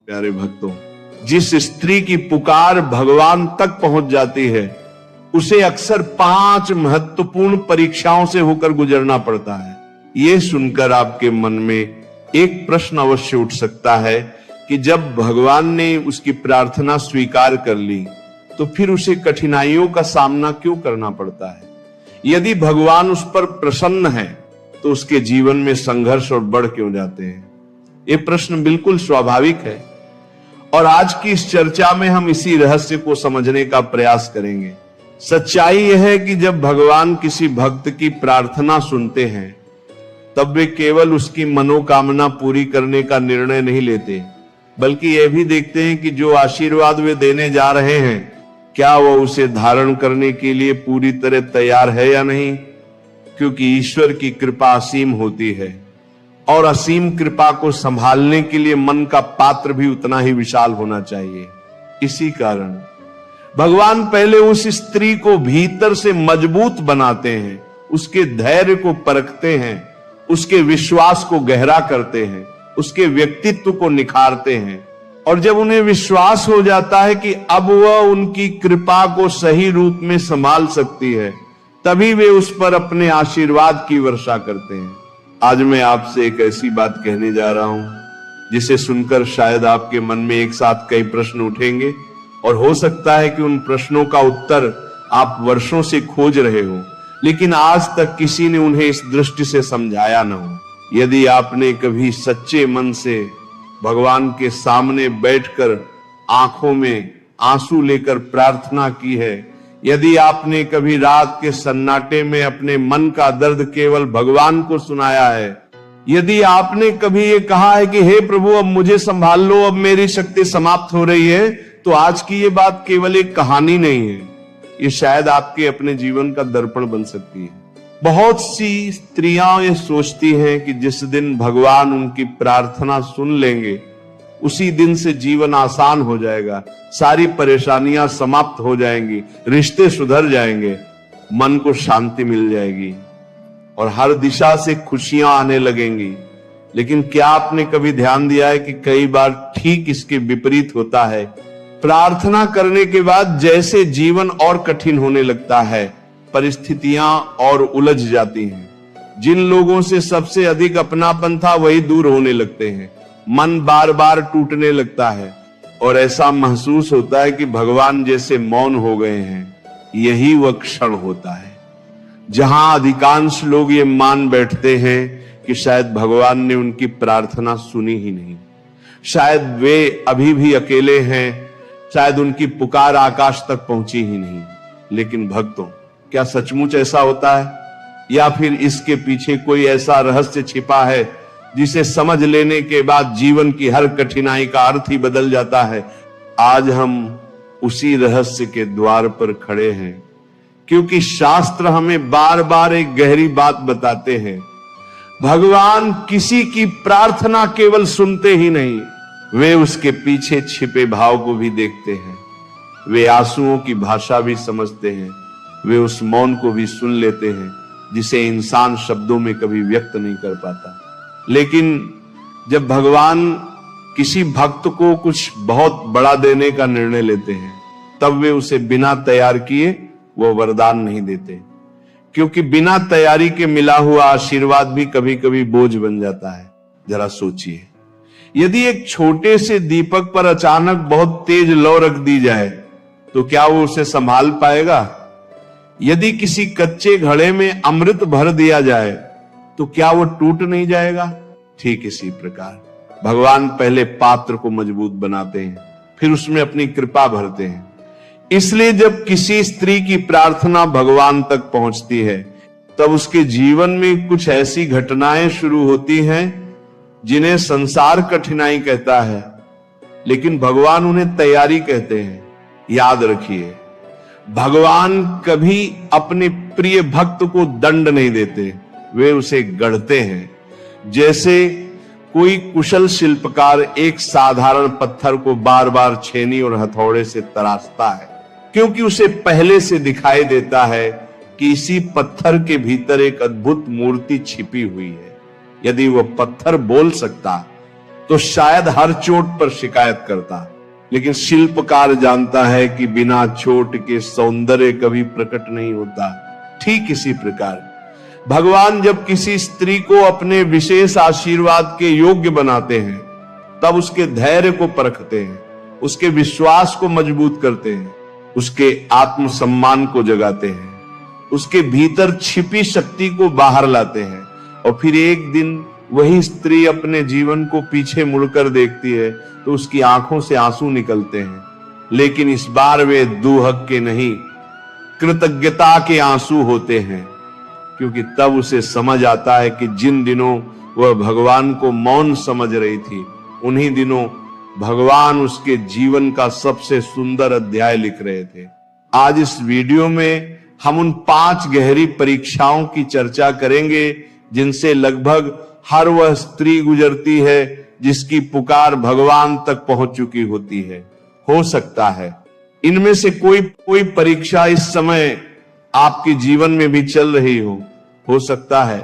प्यारे भक्तों, जिस स्त्री की पुकार भगवान तक पहुंच जाती है उसे अक्सर 5 महत्वपूर्ण परीक्षाओं से होकर गुजरना पड़ता है। ये सुनकर आपके मन में एक प्रश्न अवश्य उठ सकता है कि जब भगवान ने उसकी प्रार्थना स्वीकार कर ली तो फिर उसे कठिनाइयों का सामना क्यों करना पड़ता है? यदि भगवान उस पर प्रसन्न है तो उसके जीवन में संघर्ष और बढ़ क्यों जाते हैं? ये प्रश्न बिल्कुल स्वाभाविक है और आज की इस चर्चा में हम इसी रहस्य को समझने का प्रयास करेंगे। सच्चाई यह है कि जब भगवान किसी भक्त की प्रार्थना सुनते हैं तब वे केवल उसकी मनोकामना पूरी करने का निर्णय नहीं लेते, बल्कि यह भी देखते हैं कि जो आशीर्वाद वे देने जा रहे हैं क्या वह उसे धारण करने के लिए पूरी तरह तैयार है या नहीं। क्योंकि ईश्वर की कृपा असीम होती है और असीम कृपा को संभालने के लिए मन का पात्र भी उतना ही विशाल होना चाहिए। इसी कारण भगवान पहले उस स्त्री को भीतर से मजबूत बनाते हैं, उसके धैर्य को परखते हैं, उसके विश्वास को गहरा करते हैं, उसके व्यक्तित्व को निखारते हैं। और जब उन्हें विश्वास हो जाता है कि अब वह उनकी कृपा को सही रूप में संभाल सकती है, तभी वे उस पर अपने आशीर्वाद की वर्षा करते हैं। आज मैं आपसे एक ऐसी बात कहने जा रहा हूं जिसे सुनकर शायद आपके मन में एक साथ कई प्रश्न उठेंगे और हो सकता है कि उन प्रश्नों का उत्तर आप वर्षों से खोज रहे हो, लेकिन आज तक किसी ने उन्हें इस दृष्टि से समझाया न हो। यदि आपने कभी सच्चे मन से भगवान के सामने बैठकर आंखों में आंसू लेकर प्रार्थना की है, यदि आपने कभी रात के सन्नाटे में अपने मन का दर्द केवल भगवान को सुनाया है, यदि आपने कभी ये कहा है कि हे प्रभु अब मुझे संभाल लो, अब मेरी शक्ति समाप्त हो रही है, तो आज की ये बात केवल एक कहानी नहीं है, ये शायद आपके अपने जीवन का दर्पण बन सकती है। बहुत सी स्त्रियां ये सोचती हैं कि जिस दिन भगवान उनकी प्रार्थना सुन लेंगे उसी दिन से जीवन आसान हो जाएगा, सारी परेशानियां समाप्त हो जाएंगी, रिश्ते सुधर जाएंगे, मन को शांति मिल जाएगी और हर दिशा से खुशियां आने लगेंगी। लेकिन क्या आपने कभी ध्यान दिया है कि कई बार ठीक इसके विपरीत होता है। प्रार्थना करने के बाद जैसे जीवन और कठिन होने लगता है, परिस्थितियां और उलझ जाती हैं। जिन लोगों से सबसे अधिक अपनापन था वही दूर होने लगते हैं, मन बार बार टूटने लगता है और ऐसा महसूस होता है कि भगवान जैसे मौन हो गए हैं। यही वह क्षण होता है जहां अधिकांश लोग ये मान बैठते हैं कि शायद भगवान ने उनकी प्रार्थना सुनी ही नहीं, शायद वे अभी भी अकेले हैं, शायद उनकी पुकार आकाश तक पहुंची ही नहीं। लेकिन भक्तों, क्या सचमुच ऐसा होता है या फिर इसके पीछे कोई ऐसा रहस्य छिपा है जिसे समझ लेने के बाद जीवन की हर कठिनाई का अर्थ ही बदल जाता है? आज हम उसी रहस्य के द्वार पर खड़े हैं, क्योंकि शास्त्र हमें बार बार एक गहरी बात बताते हैं। भगवान किसी की प्रार्थना केवल सुनते ही नहीं, वे उसके पीछे छिपे भाव को भी देखते हैं। वे आंसुओं की भाषा भी समझते हैं, वे उस मौन को भी सुन लेते हैं जिसे इंसान शब्दों में कभी व्यक्त नहीं कर पाता। लेकिन जब भगवान किसी भक्त को कुछ बहुत बड़ा देने का निर्णय लेते हैं तब वे उसे बिना तैयार किए वो वरदान नहीं देते, क्योंकि बिना तैयारी के मिला हुआ आशीर्वाद भी कभी कभी बोझ बन जाता है। जरा सोचिए, यदि एक छोटे से दीपक पर अचानक बहुत तेज लौ रख दी जाए तो क्या वो उसे संभाल पाएगा? यदि किसी कच्चे घड़े में अमृत भर दिया जाए तो क्या वो टूट नहीं जाएगा? ठीक इसी प्रकार भगवान पहले पात्र को मजबूत बनाते हैं, फिर उसमें अपनी कृपा भरते हैं। इसलिए जब किसी स्त्री की प्रार्थना भगवान तक पहुंचती है तब उसके जीवन में कुछ ऐसी घटनाएं शुरू होती हैं जिन्हें संसार कठिनाई कहता है, लेकिन भगवान उन्हें तैयारी कहते हैं। याद रखिए, भगवान कभी अपने प्रिय भक्त को दंड नहीं देते, वे उसे गढ़ते हैं। जैसे कोई कुशल शिल्पकार एक साधारण पत्थर को बार बार छेनी और हथौड़े से तराशता है, क्योंकि उसे पहले से दिखाई देता है कि इसी पत्थर के भीतर एक अद्भुत मूर्ति छिपी हुई है। यदि वह पत्थर बोल सकता तो शायद हर चोट पर शिकायत करता, लेकिन शिल्पकार जानता है कि बिना चोट के सौंदर्य कभी प्रकट नहीं होता। ठीक इसी प्रकार भगवान जब किसी स्त्री को अपने विशेष आशीर्वाद के योग्य बनाते हैं, तब उसके धैर्य को परखते हैं, उसके विश्वास को मजबूत करते हैं, उसके आत्मसम्मान को जगाते हैं, उसके भीतर छिपी शक्ति को बाहर लाते हैं। और फिर एक दिन वही स्त्री अपने जीवन को पीछे मुड़कर देखती है तो उसकी आंखों से आंसू निकलते हैं, लेकिन इस बार वे दुहक के नहीं, कृतज्ञता के आंसू होते हैं, क्योंकि तब उसे समझ आता है कि जिन दिनों वह भगवान को मौन समझ रही थी, उन्हीं दिनों भगवान उसके जीवन का सबसे सुंदर अध्याय लिख रहे थे। आज इस वीडियो में हम उन 5 गहरी परीक्षाओं की चर्चा करेंगे जिनसे लगभग हर वह स्त्री गुजरती है जिसकी पुकार भगवान तक पहुंच चुकी होती है। हो सकता है इनमें से कोई परीक्षा इस समय आपके जीवन में भी चल रही हो सकता है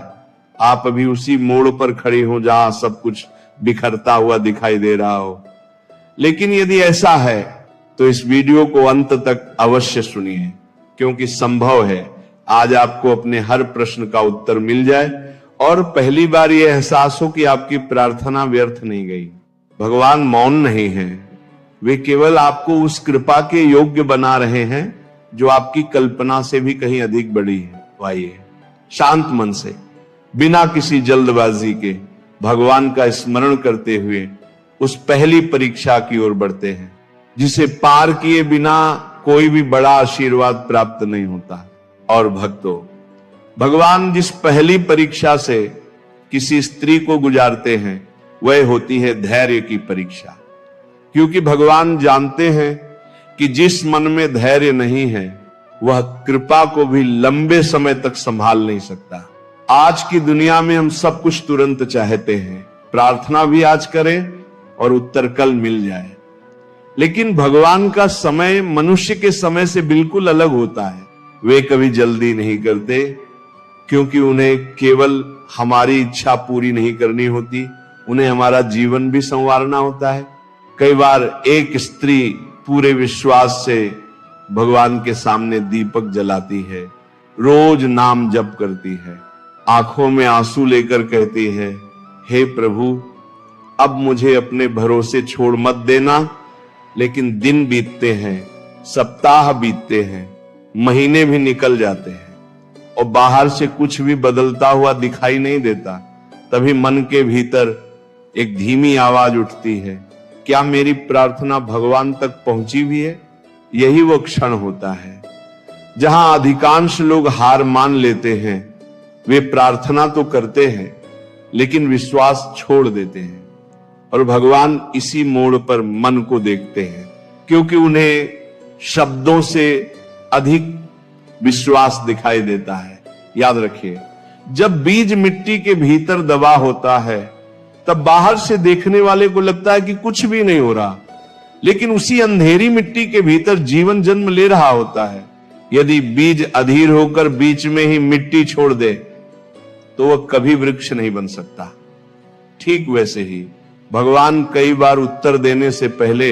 आप अभी उसी मोड़ पर खड़े हो जहां सब कुछ बिखरता हुआ दिखाई दे रहा हो। लेकिन यदि ऐसा है तो इस वीडियो को अंत तक अवश्य सुनिए, क्योंकि संभव है आज आपको अपने हर प्रश्न का उत्तर मिल जाए और पहली बार यह एहसास हो कि आपकी प्रार्थना व्यर्थ नहीं गई। भगवान मौन नहीं है, वे केवल आपको उस कृपा के योग्य बना रहे हैं जो आपकी कल्पना से भी कहीं अधिक बड़ी है। आइए शांत मन से, बिना किसी जल्दबाजी के भगवान का स्मरण करते हुए उस पहली परीक्षा की ओर बढ़ते हैं, जिसे पार किए बिना कोई भी बड़ा आशीर्वाद प्राप्त नहीं होता। और भक्तों, भगवान जिस पहली परीक्षा से किसी स्त्री को गुजारते हैं वह होती है धैर्य की परीक्षा, क्योंकि भगवान जानते हैं कि जिस मन में धैर्य नहीं है वह कृपा को भी लंबे समय तक संभाल नहीं सकता। आज की दुनिया में हम सब कुछ तुरंत चाहते हैं, प्रार्थना भी आज करें और उत्तर कल मिल जाए, लेकिन भगवान का समय मनुष्य के समय से बिल्कुल अलग होता है। वे कभी जल्दी नहीं करते, क्योंकि उन्हें केवल हमारी इच्छा पूरी नहीं करनी होती, उन्हें हमारा जीवन भी संवारना होता है। कई बार एक स्त्री पूरे विश्वास से भगवान के सामने दीपक जलाती है, रोज नाम जप करती है, आंखों में आंसू लेकर कहती है, हे प्रभु अब मुझे अपने भरोसे छोड़ मत देना। लेकिन दिन बीतते हैं, सप्ताह बीतते हैं, महीने भी निकल जाते हैं और बाहर से कुछ भी बदलता हुआ दिखाई नहीं देता। तभी मन के भीतर एक धीमी आवाज उठती है, क्या मेरी प्रार्थना भगवान तक पहुंची भी है? यही वो क्षण होता है जहां अधिकांश लोग हार मान लेते हैं। वे प्रार्थना तो करते हैं लेकिन विश्वास छोड़ देते हैं, और भगवान इसी मोड़ पर मन को देखते हैं, क्योंकि उन्हें शब्दों से अधिक विश्वास दिखाई देता है। याद रखिए, जब बीज मिट्टी के भीतर दबा होता है तब बाहर से देखने वाले को लगता है कि कुछ भी नहीं हो रहा, लेकिन उसी अंधेरी मिट्टी के भीतर जीवन जन्म ले रहा होता है। यदि बीज अधीर होकर बीच में ही मिट्टी छोड़ दे तो वह कभी वृक्ष नहीं बन सकता। ठीक वैसे ही भगवान कई बार उत्तर देने से पहले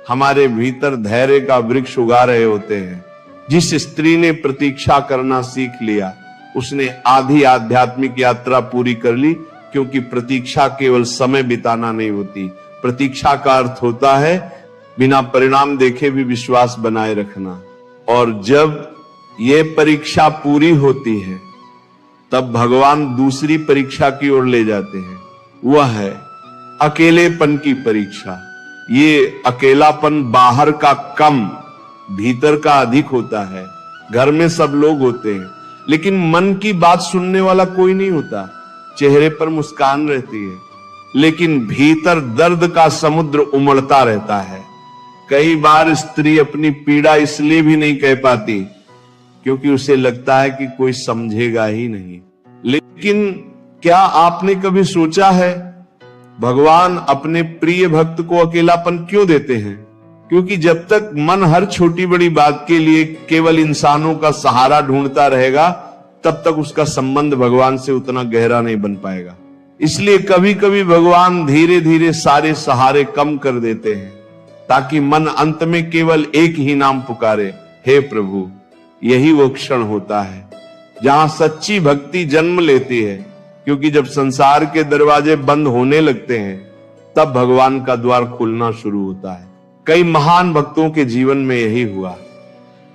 हमारे भीतर धैर्य का वृक्ष उगा रहे होते हैं। जिस स्त्री ने प्रतीक्षा करना सीख लिया उसने आधी आध्यात्मिक यात्रा पूरी कर ली, क्योंकि प्रतीक्षा केवल समय बिताना नहीं होती। प्रतीक्षा का अर्थ होता है बिना परिणाम देखे भी विश्वास बनाए रखना। और जब ये परीक्षा पूरी होती है तब भगवान दूसरी परीक्षा की ओर ले जाते हैं, वह है अकेलेपन की परीक्षा। ये अकेलापन बाहर का कम, भीतर का अधिक होता है। घर में सब लोग होते हैं लेकिन मन की बात सुनने वाला कोई नहीं होता। चेहरे पर मुस्कान रहती है लेकिन भीतर दर्द का समुद्र उमड़ता रहता है। कई बार स्त्री अपनी पीड़ा इसलिए भी नहीं कह पाती क्योंकि उसे लगता है कि कोई समझेगा ही नहीं। लेकिन क्या आपने कभी सोचा है भगवान अपने प्रिय भक्त को अकेलापन क्यों देते हैं? क्योंकि जब तक मन हर छोटी बड़ी बात के लिए केवल इंसानों का सहारा ढूंढता रहेगा तब तक उसका संबंध भगवान से उतना गहरा नहीं बन पाएगा। इसलिए कभी कभी भगवान धीरे धीरे सारे सहारे कम कर देते हैं, ताकि मन अंत में केवल एक ही नाम पुकारे, हे प्रभु। यही वो क्षण होता है जहां सच्ची भक्ति जन्म लेती है, क्योंकि जब संसार के दरवाजे बंद होने लगते हैं तब भगवान का द्वार खुलना शुरू होता है। कई महान भक्तों के जीवन में यही हुआ।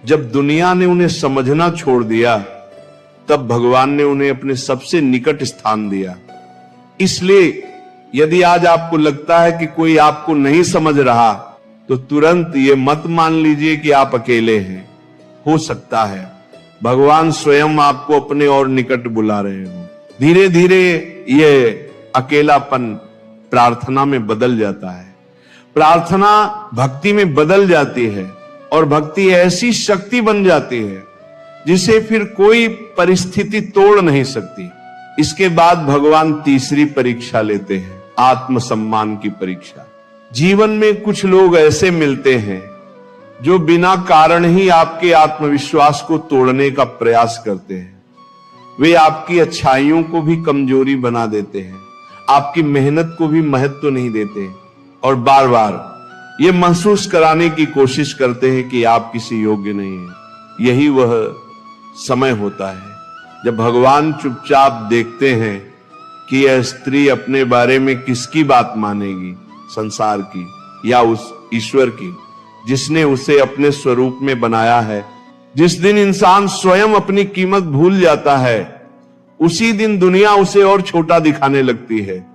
जब दुनिया ने उन्हें समझना छोड़ दिया तब भगवान ने उन्हें अपने सबसे निकट स्थान दिया। इसलिए यदि आज आपको लगता है कि कोई आपको नहीं समझ रहा, तो तुरंत ये मत मान लीजिए कि आप अकेले हैं। हो सकता है भगवान स्वयं आपको अपने और निकट बुला रहे हो। धीरे धीरे ये अकेलापन प्रार्थना में बदल जाता है, प्रार्थना भक्ति में बदल जाती है, और भक्ति ऐसी शक्ति बन जाती है जिसे फिर कोई परिस्थिति तोड़ नहीं सकती। इसके बाद भगवान तीसरी परीक्षा लेते हैं, आत्मसम्मान की परीक्षा। जीवन में कुछ लोग ऐसे मिलते हैं जो बिना कारण ही आपके आत्मविश्वास को तोड़ने का प्रयास करते हैं। वे आपकी अच्छाइयों को भी कमजोरी बना देते हैं, आपकी मेहनत को भी महत्व नहीं देते, और बार बार ये महसूस कराने की कोशिश करते हैं कि आप किसी योग्य नहीं हैं। यही वह समय होता है जब भगवान चुपचाप देखते हैं कि यह स्त्री अपने बारे में किसकी बात मानेगी, संसार की या उस ईश्वर की जिसने उसे अपने स्वरूप में बनाया है। जिस दिन इंसान स्वयं अपनी कीमत भूल जाता है, उसी दिन दुनिया उसे और छोटा दिखाने लगती है।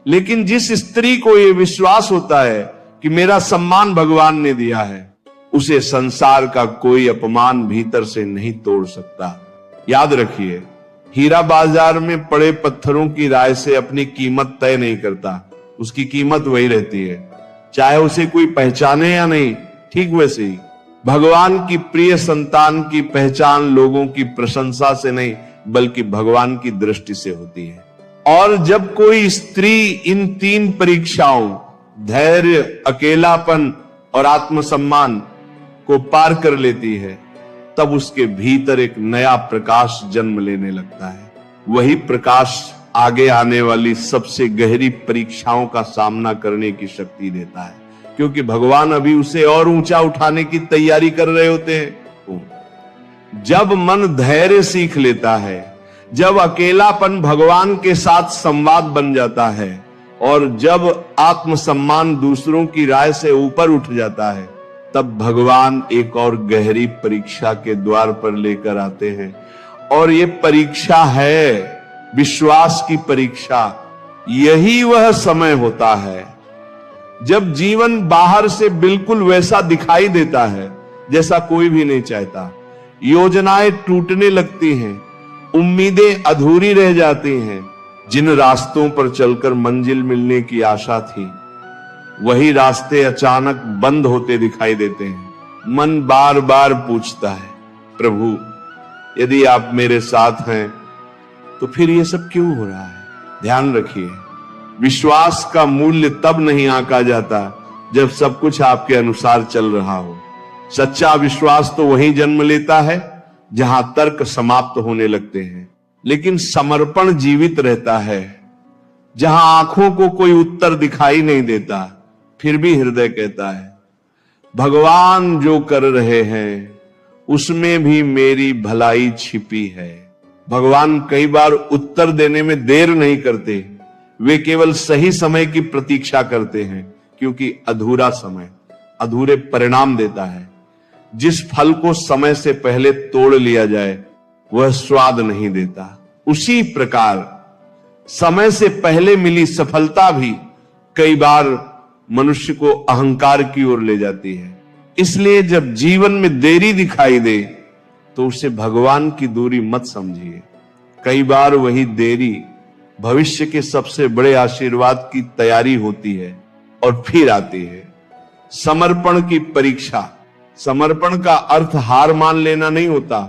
लेकिन जिस स्त्री को यह विश्वास होता है कि मेरा सम्मान भगवान ने दिया है, उसे संसार का कोई अपमान भीतर से नहीं तोड़ सकता। याद रखिए, हीरा बाजार में पड़े पत्थरों की राय से अपनी कीमत तय नहीं करता, उसकी कीमत वही रहती है, चाहे उसे कोई पहचाने या नहीं। ठीक वैसे ही भगवान की प्रिय संतान की पहचान लोगों की प्रशंसा से नहीं, बल्कि भगवान की दृष्टि से होती है। और जब कोई स्त्री इन तीन परीक्षाओं, धैर्य, अकेलापन और आत्मसम्मान को पार कर लेती है, तब उसके भीतर एक नया प्रकाश जन्म लेने लगता है। वही प्रकाश आगे आने वाली सबसे गहरी परीक्षाओं का सामना करने की शक्ति देता है, क्योंकि भगवान अभी उसे और ऊंचा उठाने की तैयारी कर रहे होते हैं। जब मन धैर्य सीख लेता है, जब अकेलापन भगवान के साथ संवाद बन जाता है, और जब आत्मसम्मान दूसरों की राय से ऊपर उठ जाता है, तब भगवान एक और गहरी परीक्षा के द्वार पर लेकर आते हैं। और ये परीक्षा है विश्वास की परीक्षा। यही वह समय होता है जब जीवन बाहर से बिल्कुल वैसा दिखाई देता है जैसा कोई भी नहीं चाहता। योजनाएं टूटने लगती हैं, उम्मीदें अधूरी रह जाती हैं। जिन रास्तों पर चलकर मंजिल मिलने की आशा थी, वही रास्ते अचानक बंद होते दिखाई देते हैं। मन बार बार पूछता है, प्रभु यदि आप मेरे साथ हैं तो फिर ये सब क्यों हो रहा है? ध्यान रखिए, विश्वास का मूल्य तब नहीं आंका जाता जब सब कुछ आपके अनुसार चल रहा हो। सच्चा विश्वास तो वहीं जन्म लेता है जहां तर्क समाप्त होने लगते हैं, लेकिन समर्पण जीवित रहता है जहां आंखों को कोई उत्तर दिखाई नहीं देता, फिर भी हृदय कहता है भगवान जो कर रहे हैं उसमें भी मेरी भलाई छिपी है। भगवान कई बार उत्तर देने में देर नहीं करते, वे केवल सही समय की प्रतीक्षा करते हैं, क्योंकि अधूरा समय अधूरे परिणाम देता है। जिस फल को समय से पहले तोड़ लिया जाए वह स्वाद नहीं देता। उसी प्रकार समय से पहले मिली सफलता भी कई बार मनुष्य को अहंकार की ओर ले जाती है। इसलिए जब जीवन में देरी दिखाई दे तो उसे भगवान की दूरी मत समझिए। कई बार वही देरी भविष्य के सबसे बड़े आशीर्वाद की तैयारी होती है। और फिर आती है समर्पण की परीक्षा। समर्पण का अर्थ हार मान लेना नहीं होता।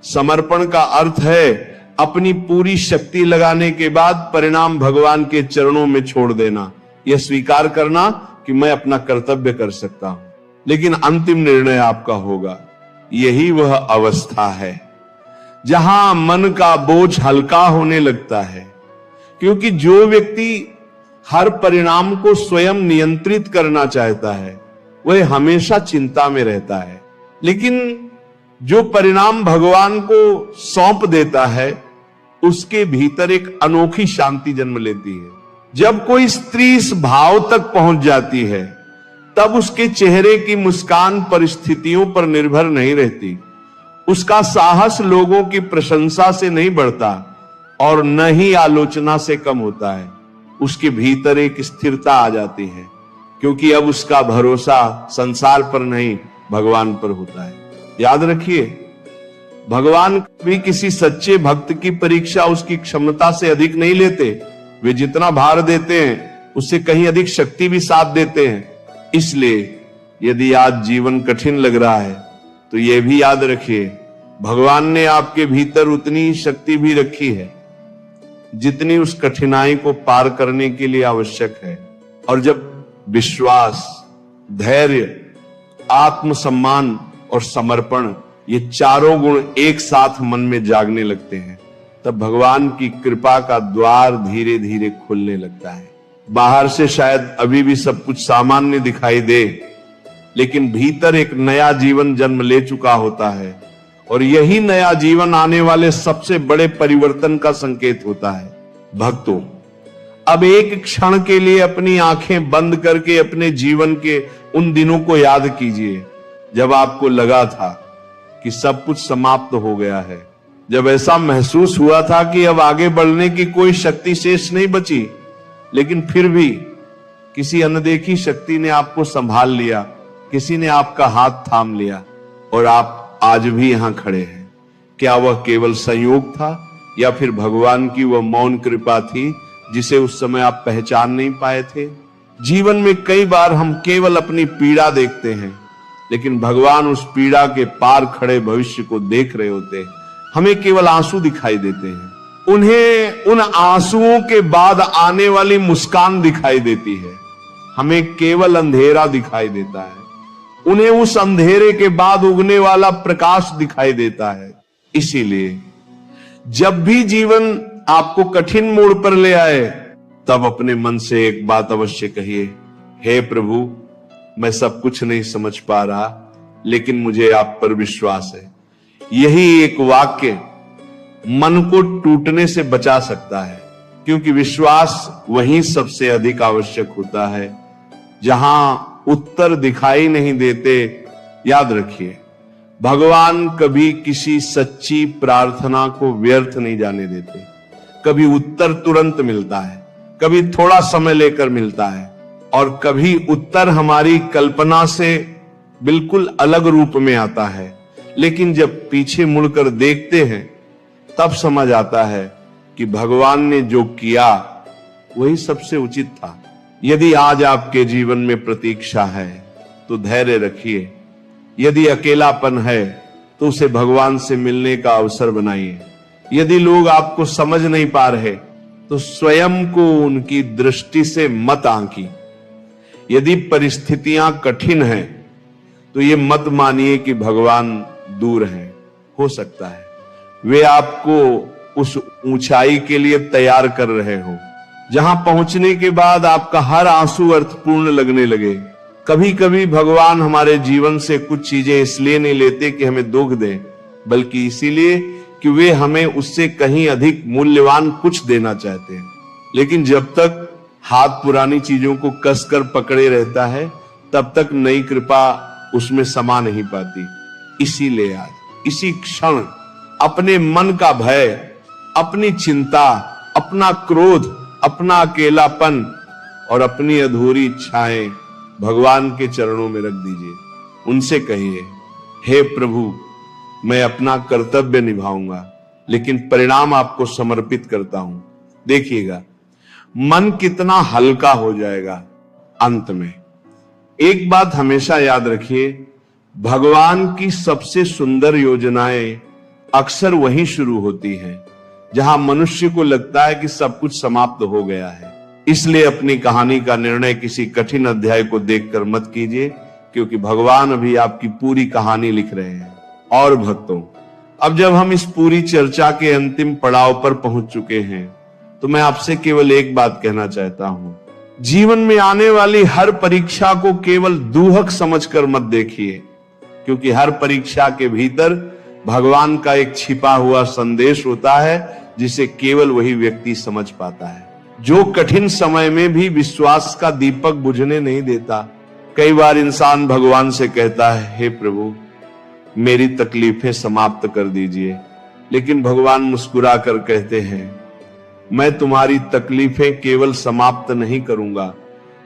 समर्पण का अर्थ है अपनी पूरी शक्ति लगाने के बाद परिणाम भगवान के चरणों में छोड़ देना, यह स्वीकार करना कि मैं अपना कर्तव्य कर सकता हूं, लेकिन अंतिम निर्णय आपका होगा। यही वह अवस्था है जहां मन का बोझ हल्का होने लगता है, क्योंकि जो व्यक्ति हर परिणाम को स्वयं नियंत्रित करना चाहता है वह हमेशा चिंता में रहता है, लेकिन जो परिणाम भगवान को सौंप देता है उसके भीतर एक अनोखी शांति जन्म लेती है। जब कोई स्त्री इस भाव तक पहुंच जाती है तब उसके चेहरे की मुस्कान परिस्थितियों पर निर्भर नहीं रहती, उसका साहस लोगों की प्रशंसा से नहीं बढ़ता और न ही आलोचना से कम होता है। उसके भीतर एक स्थिरता आ जाती है, क्योंकि अब उसका भरोसा संसार पर नहीं भगवान पर होता है। याद रखिए, भगवान भी किसी सच्चे भक्त की परीक्षा उसकी क्षमता से अधिक नहीं लेते। वे जितना भार देते हैं उससे कहीं अधिक शक्ति भी साथ देते हैं। इसलिए यदि आज जीवन कठिन लग रहा है तो यह भी याद रखिए, भगवान ने आपके भीतर उतनी ही शक्ति भी रखी है जितनी उस कठिनाई को पार करने के लिए आवश्यक है। और जब विश्वास, धैर्य, आत्मसम्मान और समर्पण, ये चारों गुण एक साथ मन में जागने लगते हैं, तब भगवान की कृपा का द्वार धीरे धीरे खुलने लगता है। बाहर से शायद अभी भी सब कुछ सामान्य दिखाई दे, लेकिन भीतर एक नया जीवन जन्म ले चुका होता है, और यही नया जीवन आने वाले सबसे बड़े परिवर्तन का संकेत होता है। भक्तों, अब एक क्षण के लिए अपनी आंखें बंद करके अपने जीवन के उन दिनों को याद कीजिए जब आपको लगा था कि सब कुछ समाप्त हो गया है, जब ऐसा महसूस हुआ था कि अब आगे बढ़ने की कोई शक्ति शेष नहीं बची, लेकिन फिर भी किसी अनदेखी शक्ति ने आपको संभाल लिया, किसी ने आपका हाथ थाम लिया और आप आज भी यहां खड़े हैं। क्या वह केवल संयोग था या फिर भगवान की वह मौन कृपा थी जिसे उस समय आप पहचान नहीं पाए थे? जीवन में कई बार हम केवल अपनी पीड़ा देखते हैं, लेकिन भगवान उस पीड़ा के पार खड़े भविष्य को देख रहे होते हैं। हमें केवल आंसू दिखाई देते हैं, उन्हें उन आंसुओं के बाद आने वाली मुस्कान दिखाई देती है। हमें केवल अंधेरा दिखाई देता है, उन्हें उस अंधेरे के बाद उगने वाला प्रकाश दिखाई देता है। इसीलिए जब भी जीवन आपको कठिन मोड़ पर ले आए, तब अपने मन से एक बात अवश्य कहिए, हे प्रभु, मैं सब कुछ नहीं समझ पा रहा, लेकिन मुझे आप पर विश्वास है। यही एक वाक्य मन को टूटने से बचा सकता है, क्योंकि विश्वास वहीं सबसे अधिक आवश्यक होता है जहां उत्तर दिखाई नहीं देते। याद रखिए, भगवान कभी किसी सच्ची प्रार्थना को व्यर्थ नहीं जाने देते। कभी उत्तर तुरंत मिलता है, कभी थोड़ा समय लेकर मिलता है, और कभी उत्तर हमारी कल्पना से बिल्कुल अलग रूप में आता है। लेकिन जब पीछे मुड़कर देखते हैं तब समझ आता है कि भगवान ने जो किया वही सबसे उचित था। यदि आज आपके जीवन में प्रतीक्षा है तो धैर्य रखिए। यदि अकेलापन है तो उसे भगवान से मिलने का अवसर बनाइए। यदि लोग आपको समझ नहीं पा रहे तो स्वयं को उनकी दृष्टि से मत आंकी। यदि परिस्थितियां कठिन हैं तो ये मत मानिए कि भगवान दूर हैं। हो सकता है वे आपको उस ऊंचाई के लिए तैयार कर रहे हो जहां पहुंचने के बाद आपका हर आंसू अर्थपूर्ण लगने लगे। कभी कभी भगवान हमारे जीवन से कुछ चीजें इसलिए नहीं लेते कि हमें दुख दें, बल्कि इसीलिए कि वे हमें उससे कहीं अधिक मूल्यवान कुछ देना चाहते हैं। लेकिन जब तक हाथ पुरानी चीजों को कसकर पकड़े रहता है तब तक नई कृपा उसमें समा नहीं पाती। इसीलिए आज इसी क्षण अपने मन का भय, अपनी चिंता, अपना क्रोध, अपना अकेलापन और अपनी अधूरी इच्छाएं भगवान के चरणों में रख दीजिए। उनसे कहिए, हे प्रभु, मैं अपना कर्तव्य निभाऊंगा, लेकिन परिणाम आपको समर्पित करता हूं। देखिएगा मन कितना हल्का हो जाएगा। अंत में एक बात हमेशा याद रखिए, भगवान की सबसे सुंदर योजनाएं अक्सर वहीं शुरू होती हैं जहां मनुष्य को लगता है कि सब कुछ समाप्त हो गया है। इसलिए अपनी कहानी का निर्णय किसी कठिन अध्याय को देखकर मत कीजिए, क्योंकि भगवान अभी आपकी पूरी कहानी लिख रहे हैं। और भक्तों, अब जब हम इस पूरी चर्चा के अंतिम पड़ाव पर पहुंच चुके हैं तो मैं आपसे केवल एक बात कहना चाहता हूं, जीवन में आने वाली हर परीक्षा को केवल दूहक समझकर मत देखिए, क्योंकि हर परीक्षा के भीतर भगवान का एक छिपा हुआ संदेश होता है जिसे केवल वही व्यक्ति समझ पाता है, जो कठिन समय में भी विश्वास का दीपक बुझने नहीं देता। कई बार इंसान भगवान से कहता है, हे प्रभु मेरी तकलीफें समाप्त कर दीजिए, लेकिन भगवान मुस्कुरा कर कहते हैं, मैं तुम्हारी तकलीफें केवल समाप्त नहीं करूंगा,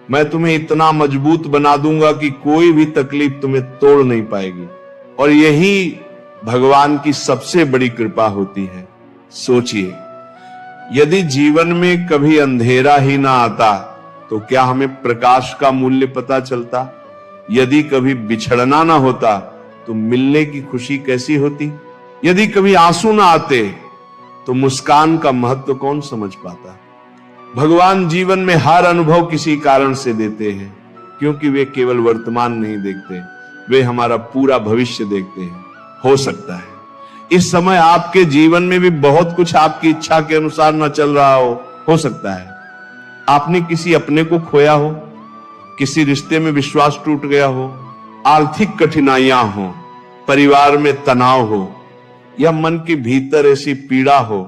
मैं तुम्हें इतना मजबूत बना दूंगा कि कोई भी तकलीफ तुम्हें तोड़ नहीं पाएगी। और यही भगवान की सबसे बड़ी कृपा होती है। सोचिए, यदि जीवन में कभी अंधेरा ही ना आता तो क्या हमें प्रकाश का मूल्य पता चलता? यदि कभी बिछड़ना ना होता तो मिलने की खुशी कैसी होती? यदि कभी आंसू ना आते तो मुस्कान का महत्व कौन समझ पाता? भगवान जीवन में हर अनुभव किसी कारण से देते हैं, क्योंकि वे केवल वर्तमान नहीं देखते, वे हमारा पूरा भविष्य देखते हैं। हो सकता है इस समय आपके जीवन में भी बहुत कुछ आपकी इच्छा के अनुसार न चल रहा हो सकता है आपने किसी अपने को खोया हो, किसी रिश्ते में विश्वास टूट गया हो, आर्थिक कठिनाइयां हो, परिवार में तनाव हो, या मन के भीतर ऐसी पीड़ा हो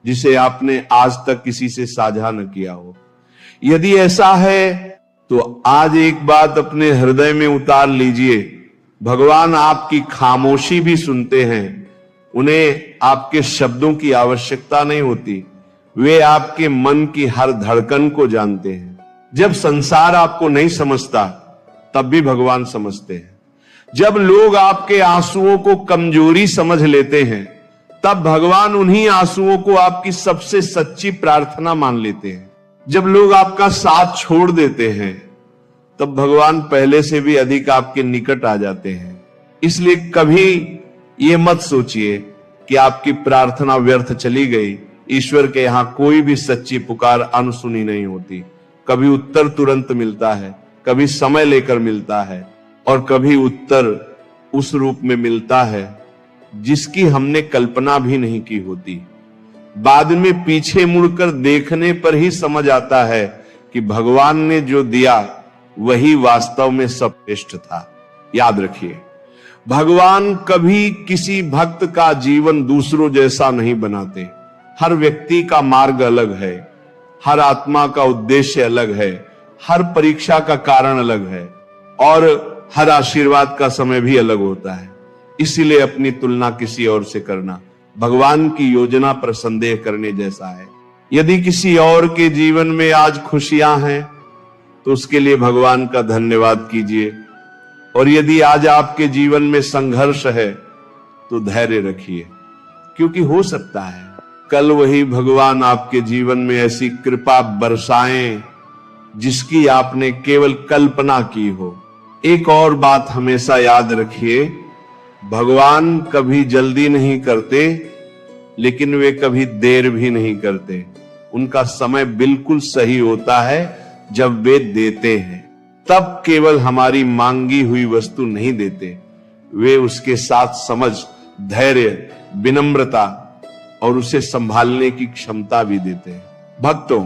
जिसे आपने आज तक किसी से साझा न किया हो। यदि ऐसा है तो आज एक बात अपने हृदय में उतार लीजिए, भगवान आपकी खामोशी भी सुनते हैं। उन्हें आपके शब्दों की आवश्यकता नहीं होती, वे आपके मन की हर धड़कन को जानते हैं। जब संसार आपको नहीं समझता तब भी भगवान समझते हैं। जब लोग आपके आंसुओं को कमजोरी समझ लेते हैं तब भगवान उन्हीं आंसुओं को आपकी सबसे सच्ची प्रार्थना मान लेते हैं। जब लोग आपका साथ छोड़ देते हैं तब भगवान पहले से भी अधिक आपके निकट आ जाते हैं। इसलिए कभी ये मत सोचिए कि आपकी प्रार्थना व्यर्थ चली गई। ईश्वर के यहां कोई भी सच्ची पुकार अनसुनी नहीं होती। कभी उत्तर तुरंत मिलता है, कभी समय लेकर मिलता है, और कभी उत्तर उस रूप में मिलता है जिसकी हमने कल्पना भी नहीं की होती। बाद में पीछे मुड़कर देखने पर ही समझ आता है कि भगवान ने जो दिया वही वास्तव में श्रेष्ठ था। याद रखिए, भगवान कभी किसी भक्त का जीवन दूसरों जैसा नहीं बनाते। हर व्यक्ति का मार्ग अलग है, हर आत्मा का उद्देश्य अलग है, हर परीक्षा का कारण अलग है, और हर आशीर्वाद का समय भी अलग होता है। इसीलिए अपनी तुलना किसी और से करना भगवान की योजना पर संदेह करने जैसा है। यदि किसी और के जीवन में आज खुशियां हैं तो उसके लिए भगवान का धन्यवाद कीजिए, और यदि आज आपके जीवन में संघर्ष है तो धैर्य रखिए, क्योंकि हो सकता है कल वही भगवान आपके जीवन में ऐसी कृपा बरसाएं जिसकी आपने केवल कल्पना की हो। एक और बात हमेशा याद रखिए, भगवान कभी जल्दी नहीं करते, लेकिन वे कभी देर भी नहीं करते। उनका समय बिल्कुल सही होता है जब वे देते हैं, तब केवल हमारी मांगी हुई वस्तु नहीं देते, वे उसके साथ समझ, धैर्य, विनम्रता और उसे संभालने की क्षमता भी देते हैं। भक्तों,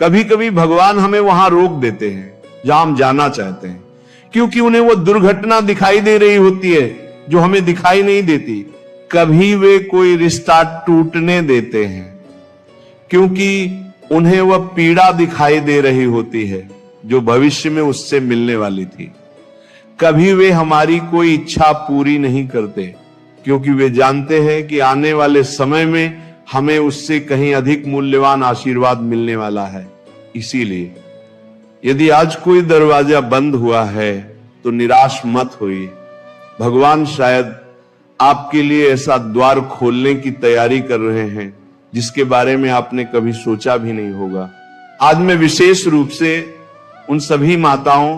कभी कभी भगवान हमें वहां रोक देते हैं जहां हम जाना चाहते हैं, क्योंकि उन्हें वो दुर्घटना दिखाई दे रही होती है जो हमें दिखाई नहीं देती। कभी वे कोई रिश्ता टूटने देते हैं क्योंकि उन्हें वह पीड़ा दिखाई दे रही होती है जो भविष्य में उससे मिलने वाली थी। कभी वे हमारी कोई इच्छा पूरी नहीं करते क्योंकि वे जानते हैं कि आने वाले समय में हमें उससे कहीं अधिक मूल्यवान आशीर्वाद मिलने वाला है। इसीलिए यदि आज कोई दरवाजा बंद हुआ है तो निराश मत होइए। भगवान शायद आपके लिए ऐसा द्वार खोलने की तैयारी कर रहे हैं जिसके बारे में आपने कभी सोचा भी नहीं होगा। आज मैं विशेष रूप से उन सभी माताओं,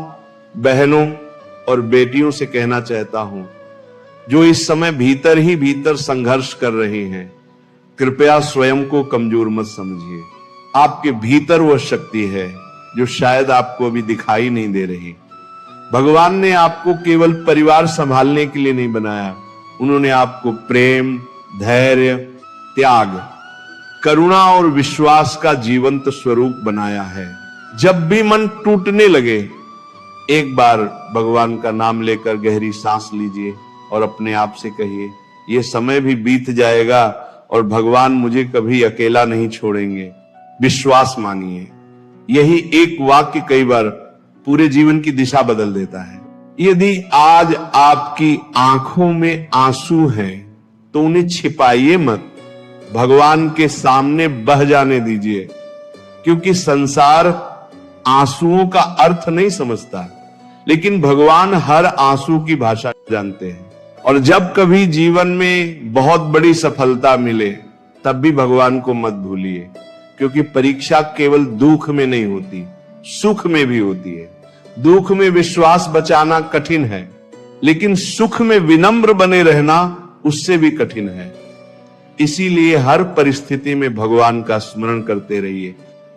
बहनों और बेटियों से कहना चाहता हूं जो इस समय भीतर ही भीतर संघर्ष कर रही हैं, कृपया स्वयं को कमजोर मत समझिए। आपके भीतर वह शक्ति है जो शायद आपको अभी दिखाई नहीं दे रही। भगवान ने आपको केवल परिवार संभालने के लिए नहीं बनाया, उन्होंने आपको प्रेम, धैर्य, त्याग, करुणा और विश्वास का जीवंत स्वरूप बनाया है। जब भी मन टूटने लगे, एक बार भगवान का नाम लेकर गहरी सांस लीजिए और अपने आप से कहिए, ये समय भी बीत जाएगा और भगवान मुझे कभी अकेला नहीं छोड़ेंगे। विश्वास मानिए। यही एक वाक्य कई बार पूरे जीवन की दिशा बदल देता है। यदि आज आपकी आंखों में आंसू हैं, तो उन्हें छिपाइए मत, भगवान के सामने बह जाने दीजिए, क्योंकि संसार आंसुओं का अर्थ नहीं समझता, लेकिन भगवान हर आंसू की भाषा जानते हैं। और जब कभी जीवन में बहुत बड़ी सफलता मिले, तब भी भगवान को मत भूलिए, क्योंकि परीक्षा केवल दुख में नहीं होती, सुख में भी होती है। दुख में विश्वास बचाना कठिन है, लेकिन सुख में विनम्र बने रहना उससे भी कठिन है। इसीलिए हर परिस्थिति में भगवान का स्मरण करते रहिए।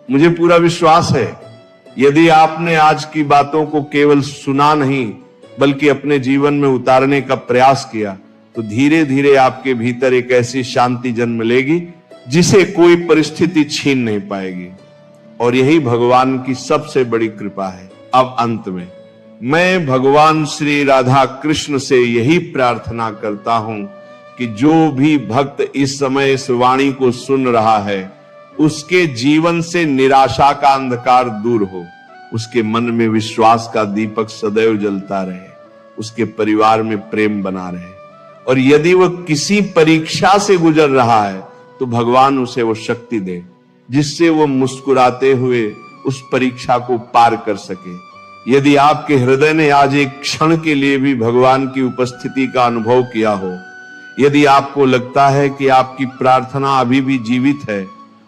मुझे पूरा विश्वास है, यदि आपने आज की बातों को केवल सुना नहीं, बल्कि अपने जीवन में उतारने का प्रयास किया, तो धीरे धीरे आपके भीतर एक ऐसी शांति जन्म लेगी जिसे कोई परिस्थिति छीन नहीं पाएगी। और यही भगवान की सबसे बड़ी कृपा है। अब अंत में मैं भगवान श्री राधा कृष्ण से यही प्रार्थना करता हूं कि जो भी भक्त इस समय इस वाणी को सुन रहा है, उसके जीवन से निराशा का अंधकार दूर हो, उसके मन में विश्वास का दीपक सदैव जलता रहे, उसके परिवार में प्रेम बना रहे। और यदि वह किसी परीक्षा से गुजर रहा है, तो भगवान उसे वो शक्ति दे जिससे वो मुस्कुराते हुए उस परीक्षा को पार कर सके। यदि आपके हृदय ने आज एक क्षण के लिए भी भगवान की उपस्थिति का अनुभव किया हो, यदि आपको लगता है कि आपकी प्रार्थना अभी भी जीवित है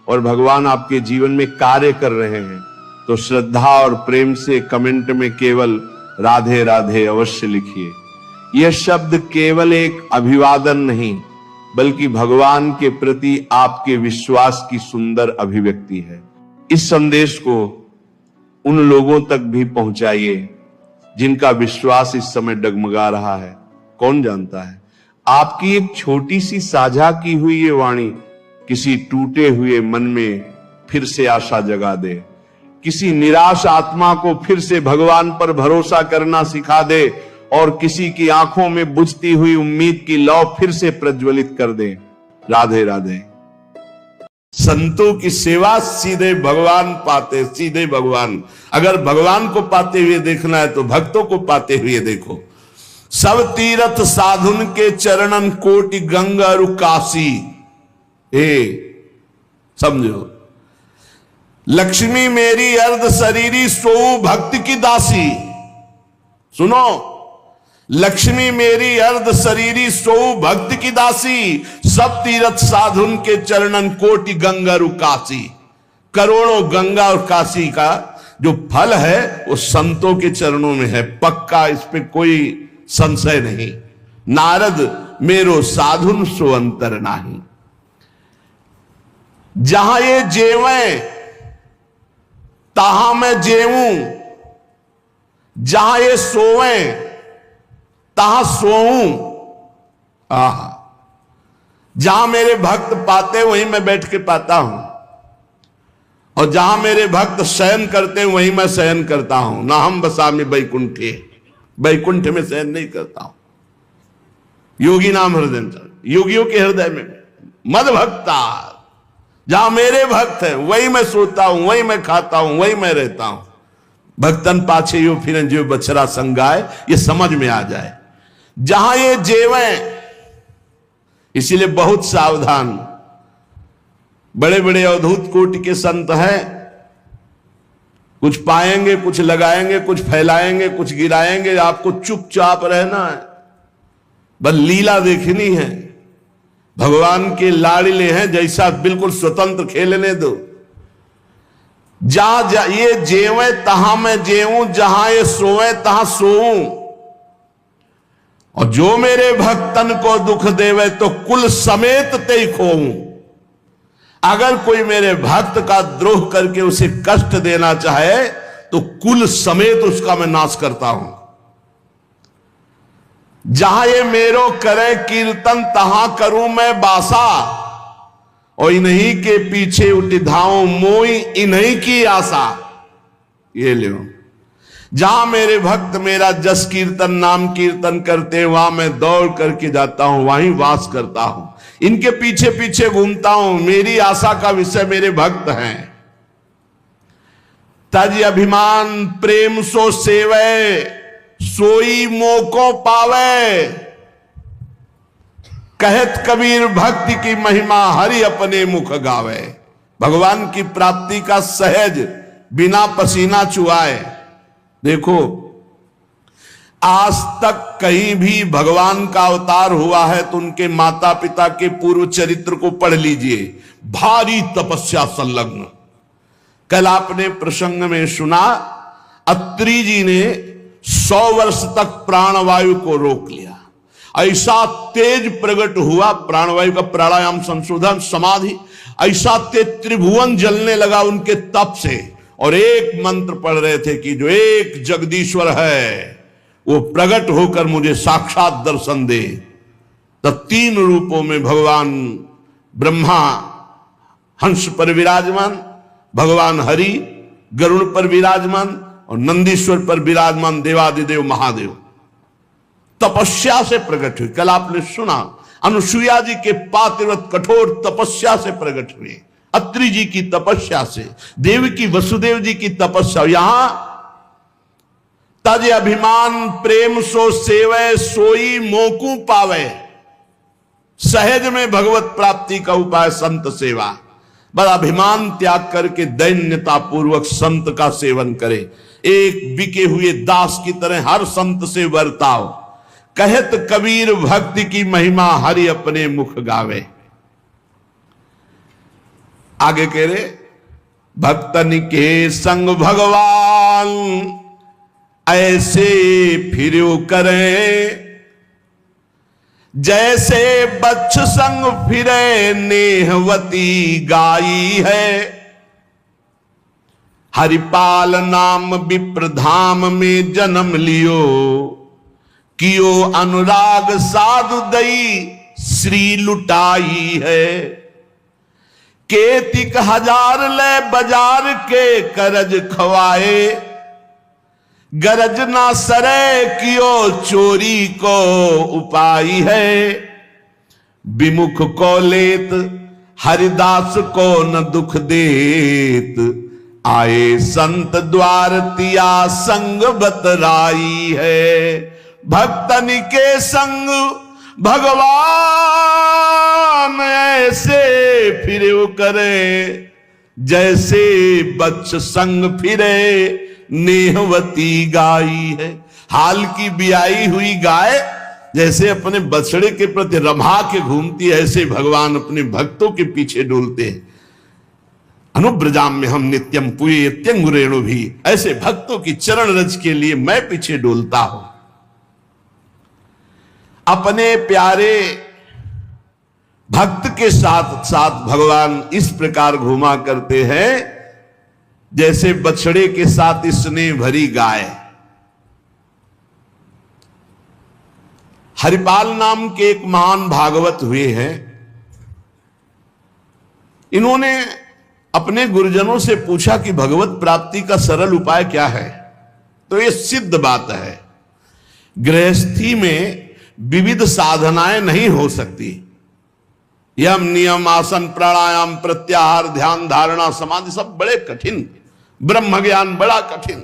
और भगवान आपके जीवन में कार्य कर रहे हैं, तो श्रद्धा और प्रेम से कमेंट में केवल राधे राधे अवश्य लिखिए। यह शब्द केवल एक अभिवादन नहीं, बल्कि भगवान के प्रति आपके विश्वास की सुंदर अभिव्यक्ति है। इस संदेश को उन लोगों तक भी पहुंचाइए जिनका विश्वास इस समय डगमगा रहा है। कौन जानता है, आपकी एक छोटी सी साझा की हुई ये वाणी किसी टूटे हुए मन में फिर से आशा जगा दे, किसी निराश आत्मा को फिर से भगवान पर भरोसा करना सिखा दे और किसी की आंखों में बुझती हुई उम्मीद की लौ फिर से प्रज्वलित कर दे। राधे राधे। संतों की सेवा सीधे भगवान पाते, सीधे भगवान। अगर भगवान को पाते हुए देखना है तो भक्तों को पाते हुए देखो। सब तीर्थ साधुन के चरणन कोटि गंगा रुकासी। समझो, लक्ष्मी मेरी अर्ध शरीरी सो भक्ति की दासी। सुनो, लक्ष्मी मेरी अर्ध शरीरी सो भक्ति की दासी, सब तीर्थ साधुन के चरणन कोटि गंगा रुकासी। करोड़ों गंगा और काशी का जो फल है वो संतों के चरणों में है, पक्का, इस पे कोई संशय नहीं। नारद मेरो साधुन सो अंतर नाही। जहां ये जेवें तहां मैं जेऊं, जहां ये सोवें तहां सोऊं। जहां मेरे भक्त पाते वहीं मैं बैठ के पाता हूं, और जहां मेरे भक्त शयन करते हैं वहीं मैं शयन करता हूं। ना हम बसामि बैकुंठे, बैकुंठ में शयन नहीं करता हूं। योगी नाम हृदय, योगियों के हृदय में मद भक्ता, जहां मेरे भक्त हैं वही मैं सोता हूं, वही मैं खाता हूं, वही मैं रहता हूं। भक्तन पाछे यो फिर जो बछड़ा संगाए, ये समझ में आ जाए। जहां ये जेवें, इसीलिए बहुत सावधान। बड़े बड़े अवधूत कोटि के संत हैं, कुछ पाएंगे, कुछ लगाएंगे, कुछ फैलाएंगे, कुछ गिराएंगे। आपको चुपचाप रहना है, बस लीला देखनी है। भगवान के लाड़िले हैं, जैसा बिल्कुल स्वतंत्र खेलने दो। जहां ये जेवें तहां मैं जेऊं, जहां ये सोए तहां सोऊं। और जो मेरे भक्तन को दुख देवे तो कुल समेत ते खोऊं। अगर कोई मेरे भक्त का द्रोह करके उसे कष्ट देना चाहे तो कुल समेत उसका मैं नाश करता हूं। जहां ये मेरो करे कीर्तन तहां करूं मैं बासा। और इन्हीं के पीछे उठी धाऊं मोई इन्हीं की आशा। ये लो, जहां मेरे भक्त मेरा जस कीर्तन नाम कीर्तन करते हैं, वहां मैं दौड़ करके जाता हूं, वहीं वास करता हूं, इनके पीछे पीछे घूमता हूं। मेरी आशा का विषय मेरे भक्त हैं। तज अभिमान प्रेम सो सेवै, सोई मोको पावे। कहत कबीर भक्ति की महिमा हरि अपने मुख गावे। भगवान की प्राप्ति का सहज बिना पसीना चुआए। देखो, आज तक कहीं भी भगवान का अवतार हुआ है तो उनके माता पिता के पूर्व चरित्र को पढ़ लीजिए। भारी तपस्या संलग्न। कल आपने प्रसंग में सुना, अत्रि जी ने 100 वर्ष तक प्राणवायु को रोक लिया। ऐसा तेज प्रकट हुआ प्राणवायु का, प्राणायाम संशोधन समाधि, ऐसा तेज त्रिभुवन जलने लगा उनके तप से। और एक मंत्र पढ़ रहे थे कि जो एक जगदीश्वर है वो प्रकट होकर मुझे साक्षात दर्शन दे। तब 3 रूपों में भगवान ब्रह्मा हंस पर विराजमान, भगवान हरि गरुड़ पर विराजमान और नंदीश्वर पर विराजमान देवादिदेव महादेव तपस्या से प्रकट हुई। कल आपने सुना, अनुसुईया जी के पातिव्रत कठोर तपस्या से प्रकट हुए। अत्रि जी की तपस्या से, देवकी वसुदेव जी की तपस्या। यहां तज अभिमान प्रेम सो सेवै, सोई मोकू पावे। सहज में भगवत प्राप्ति का उपाय संत सेवा। बस अभिमान त्याग करके दैन्यता पूर्वक संत का सेवन करे। एक बिके हुए दास की तरह हर संत से बर्ताव। कहत कबीर भक्ति की महिमा हरि अपने मुख गावे। आगे कह रहे, भक्तन के संग भगवान ऐसे फिरो करें, जैसे बच्छ संग फिरे नेहवती गाई है। हरिपाल नाम विप्रधाम में जन्म लियो, कियो अनुराग साधु दई श्री लुटाई है। केतिक 1000 ले बाजार के करज खवाए, गरज ना सरे कियो चोरी को उपाई है। विमुख को लेत हरिदास को न दुख देत, आए संत द्वार तिया संग बतराई है। भक्तन के संग भगवान ऐसे फिरे करे, जैसे बच्च संग फिरे नेहवती गाई है। हाल की बियाई हुई गाय जैसे अपने बछड़े के प्रति रमा के घूमती है, ऐसे भगवान अपने भक्तों के पीछे डोलते हैं। अनुब्रजाम में हम नित्यम पुयेत्यंगुरेणु भी, ऐसे भक्तों की चरण रज के लिए मैं पीछे डोलता हूं। अपने प्यारे भक्त के साथ साथ भगवान इस प्रकार घूमा करते हैं जैसे बछड़े के साथ स्नेह भरी गाय। हरिपाल नाम के एक महान भागवत हुए हैं। इन्होंने अपने गुरुजनों से पूछा कि भगवत प्राप्ति का सरल उपाय क्या है। तो ये सिद्ध बात है, गृहस्थी में विविध साधनाएं नहीं हो सकती। यम नियम आसन प्राणायाम प्रत्याहार ध्यान धारणा समाधि सब बड़े कठिन, ब्रह्म ज्ञान बड़ा कठिन।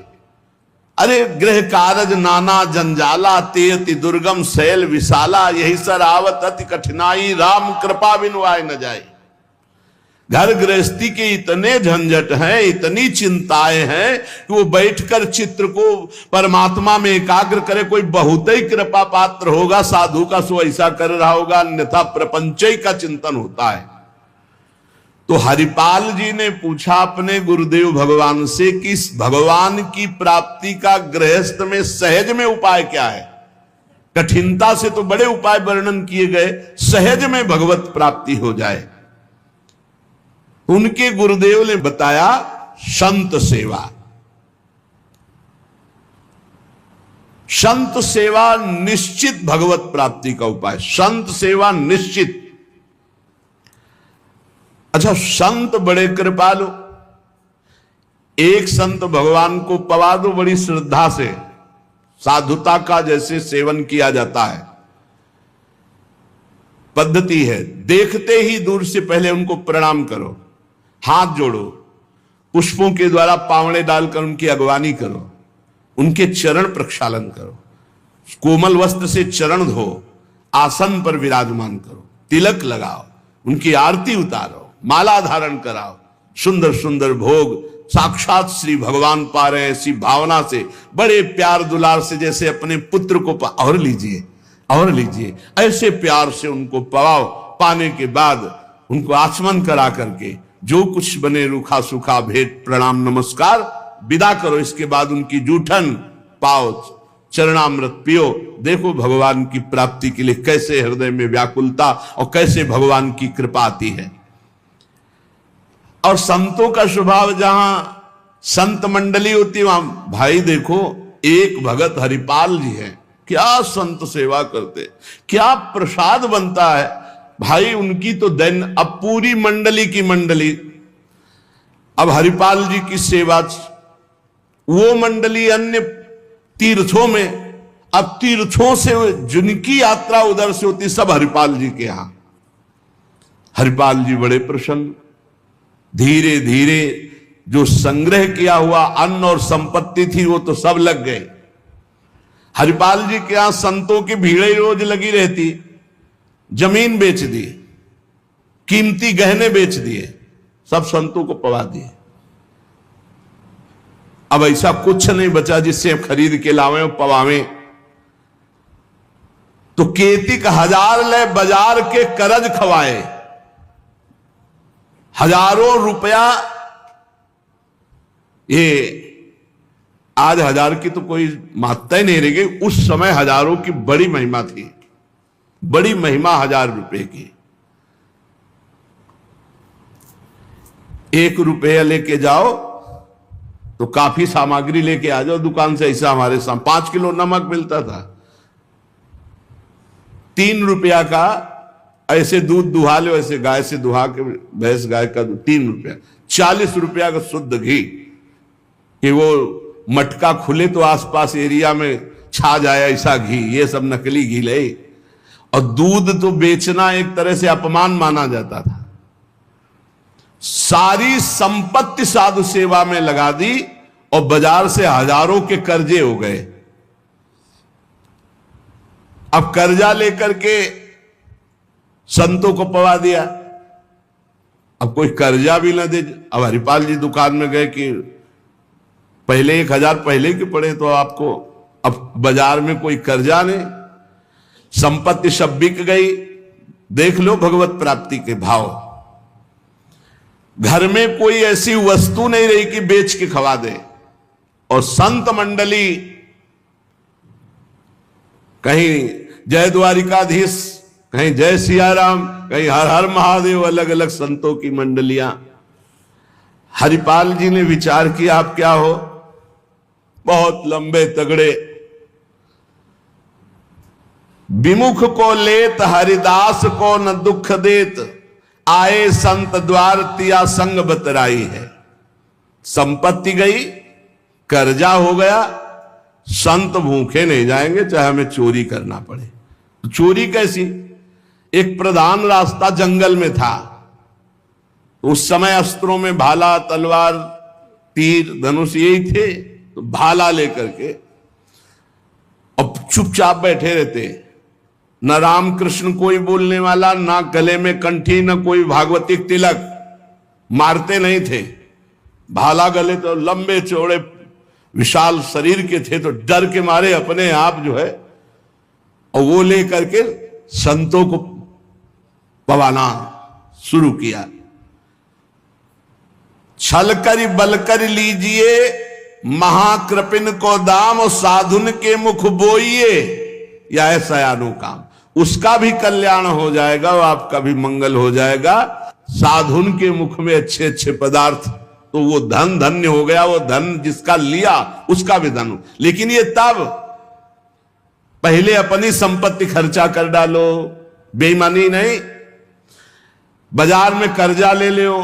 अरे गृह कारज नाना जंजाला, तेयति दुर्गम शैल विशाला, यही सर आवत अति कठिनाई, राम कृपा बिनु आए न जाए। घर गृहस्थी के इतने झंझट हैं, इतनी चिंताएं हैं कि वो बैठकर चित्र को परमात्मा में एकाग्र करे। कोई बहुत ही कृपा पात्र होगा साधु का, सो ऐसा कर रहा होगा, अन्यथा प्रपंचय का चिंतन होता है। तो हरिपाल जी ने पूछा अपने गुरुदेव भगवान से कि इस भगवान की प्राप्ति का गृहस्थ में सहज में उपाय क्या है। कठिनता से तो बड़े उपाय वर्णन किए गए, सहज में भगवत प्राप्ति हो जाए। उनके गुरुदेव ने बताया संत सेवा। संत सेवा निश्चित भगवत प्राप्ति का उपाय, संत सेवा निश्चित। अच्छा, संत बड़े कृपालु, एक संत भगवान को पवा दो बड़ी श्रद्धा से, साधुता का जैसे सेवन किया जाता है, पद्धति है। देखते ही दूर से पहले उनको प्रणाम करो, हाथ जोड़ो, पुष्पों के द्वारा पावड़े डालकर उनकी अगवानी करो, उनके चरण प्रक्षालन करो, कोमल वस्त्र से चरण धो, आसन पर विराजमान करो, तिलक लगाओ, उनकी आरती उतारो, माला धारण कराओ, सुंदर सुंदर भोग साक्षात श्री भगवान पा रहे हैं ऐसी भावना से, बड़े प्यार दुलार से, जैसे अपने पुत्र को और लीजिए और लीजिए, ऐसे प्यार से उनको पवाओ। पाने के बाद उनको आचमन करा करके जो कुछ बने रूखा सूखा भेंट प्रणाम नमस्कार विदा करो। इसके बाद उनकी जूठन पाओ, चरणामृत पियो। देखो भगवान की प्राप्ति के लिए कैसे हृदय में व्याकुलता और कैसे भगवान की कृपा आती है। और संतों का स्वभाव, जहां संत मंडली होती वहां, भाई देखो एक भगत हरिपाल जी हैं, क्या संत सेवा करते, क्या प्रसाद बनता है भाई उनकी तो दैन। अब पूरी मंडली की मंडली, अब हरिपाल जी की सेवा, वो मंडली अन्य तीर्थों में, अब तीर्थों से जिनकी यात्रा उधर से होती सब हरिपाल जी के यहां। हरिपाल जी बड़े प्रसन्न, धीरे धीरे जो संग्रह किया हुआ अन्न और संपत्ति थी वो तो सब लग गए। हरिपाल जी के यहां संतों की भीड़ रोज लगी रहती, जमीन बेच दी, कीमती गहने बेच दिए, सब संतों को पवा दिए। अब ऐसा कुछ नहीं बचा जिससे खरीद के लावें और पवावें। तो केतिक 1000 ले बाजार के करज खवाए, हजारों रुपया। ये आज 1000 की तो कोई मात्रा ही नहीं रह गई, उस समय हजारों की बड़ी महिमा थी, बड़ी महिमा 1000 रुपए की। 1 रुपया लेके जाओ तो काफी सामग्री लेके आ जाओ दुकान से। ऐसा हमारे सामने 5 किलो नमक मिलता था, 3 रुपया का ऐसे दूध दुहा लो, ऐसे गाय से दुहा के, भैंस गाय का 3 रुपया, 40 रुपया का शुद्ध घी, कि वो मटका खुले तो आसपास एरिया में छा जाए ऐसा घी। ये सब नकली घी ले। और दूध तो बेचना एक तरह से अपमान माना जाता था। सारी संपत्ति साधु सेवा में लगा दी और बाजार से हजारों के कर्जे हो गए। अब कर्जा लेकर के संतों को पवा दिया। अब कोई कर्जा भी ना दे। अब हरिपाल जी दुकान में गए कि पहले 1000 पहले के पड़े तो आपको, अब बाजार में कोई कर्जा नहीं, संपत्ति सब बिक गई। देख लो भगवत प्राप्ति के भाव। घर में कोई ऐसी वस्तु नहीं रही कि बेच के खवा दे। और संत मंडली, कहीं जय द्वारिकाधीश, कहीं जय सियाराम, कहीं हर हर महादेव, अलग अलग संतों की मंडलियां। हरिपाल जी ने विचार किया आप क्या हो, बहुत लंबे तगड़े। विमुख को लेत हरिदास को न दुख देत, आए संत द्वार तिया संग बतराई है। संपत्ति गई, कर्जा हो गया, संत भूखे नहीं जाएंगे चाहे हमें चोरी करना पड़े। तो चोरी कैसी? एक प्रधान रास्ता जंगल में था। उस समय अस्त्रों में भाला, तलवार, तीर, धनुष यही थे। तो भाला लेकर के अब चुपचाप बैठे रहते, न राम कृष्ण कोई बोलने वाला, ना गले में कंठी, न कोई भागवतिक तिलक, मारते नहीं थे। भाला गले तो लंबे चौड़े विशाल शरीर के थे, तो डर के मारे अपने आप जो है, और वो लेकर के संतों को पवाना शुरू किया। छल कर बल कर लीजिए महाकृपिन को दाम, और साधुन के मुख बोइए या ऐसा यानो काम। उसका भी कल्याण हो जाएगा और आपका भी मंगल हो जाएगा। साधुन के मुख में अच्छे अच्छे पदार्थ, तो वो धन धन्य हो गया। वो धन जिसका लिया उसका भी धन। लेकिन ये तब, पहले अपनी संपत्ति खर्चा कर डालो, बेईमानी नहीं। बाजार में कर्जा ले लो,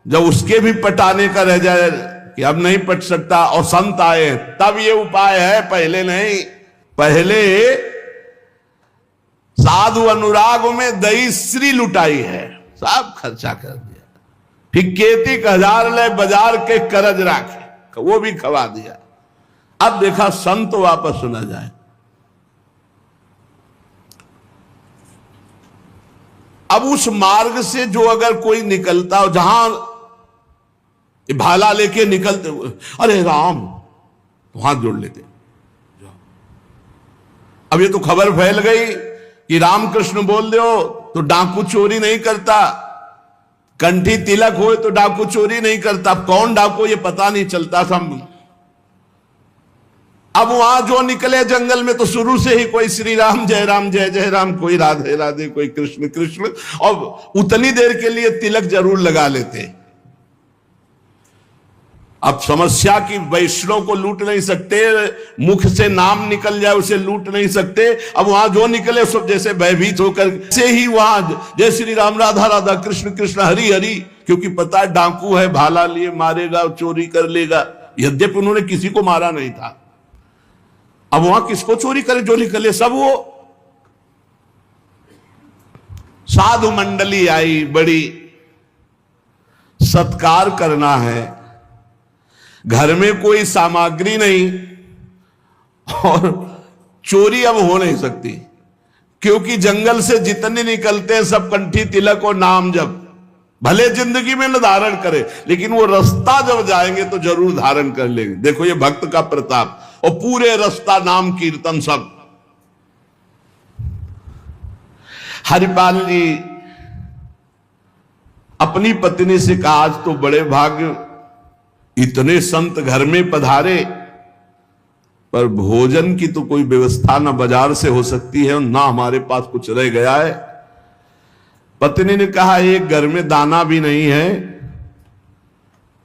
जब उसके भी पटाने का रह जाए कि अब नहीं पट सकता और संत आए, तब ये उपाय है, पहले नहीं। पहले साधु अनुराग में दही श्री लुटाई है, सब खर्चा कर दिया। फिर खेती 1000 ले बाजार के करज राखे, वो भी खवा दिया। अब देखा संत वापस न जाए। अब उस मार्ग से जो अगर कोई निकलता हो, जहां भाला लेके निकलते, अरे राम, तो हाथ जोड़ लेते। अब ये तो खबर फैल गई कि रामकृष्ण बोल दो तो डाकू चोरी नहीं करता, कंठी तिलक हो तो डाकू चोरी नहीं करता। कौन डाकू ये पता नहीं चलता था। अब वहां जो निकले जंगल में तो शुरू से ही कोई श्री राम जय जय राम, कोई राधे राधे, कोई कृष्ण कृष्ण, और उतनी देर के लिए तिलक जरूर लगा लेते। अब समस्या की वैष्णव को लूट नहीं सकते, मुख से नाम निकल जाए उसे लूट नहीं सकते। अब वहां जो निकले सब जैसे भयभीत होकर से ही वहां जय श्री राम राधा राधा कृष्ण कृष्ण हरि हरि, क्योंकि पता है डाकू है, भाला लिए मारेगा, चोरी कर लेगा। यद्यपि उन्होंने किसी को मारा नहीं था। अब वहां किसको चोरी करे, जो निकले सब वो। साधु मंडली आई, बड़ी सत्कार करना है, घर में कोई सामग्री नहीं और चोरी अब हो नहीं सकती, क्योंकि जंगल से जितने निकलते हैं सब कंठी तिलक और नाम जप, भले जिंदगी में न धारण करे लेकिन वो रास्ता जब जाएंगे तो जरूर धारण कर लेंगे। देखो ये भक्त का प्रताप, और पूरे रास्ता नाम कीर्तन सब। हरिपाल जी अपनी पत्नी से कहा, आज तो बड़े भाग्य, इतने संत घर में पधारे, पर भोजन की तो कोई व्यवस्था ना बाजार से हो सकती है और ना हमारे पास कुछ रह गया है। पत्नी ने कहा, एक घर में दाना भी नहीं है,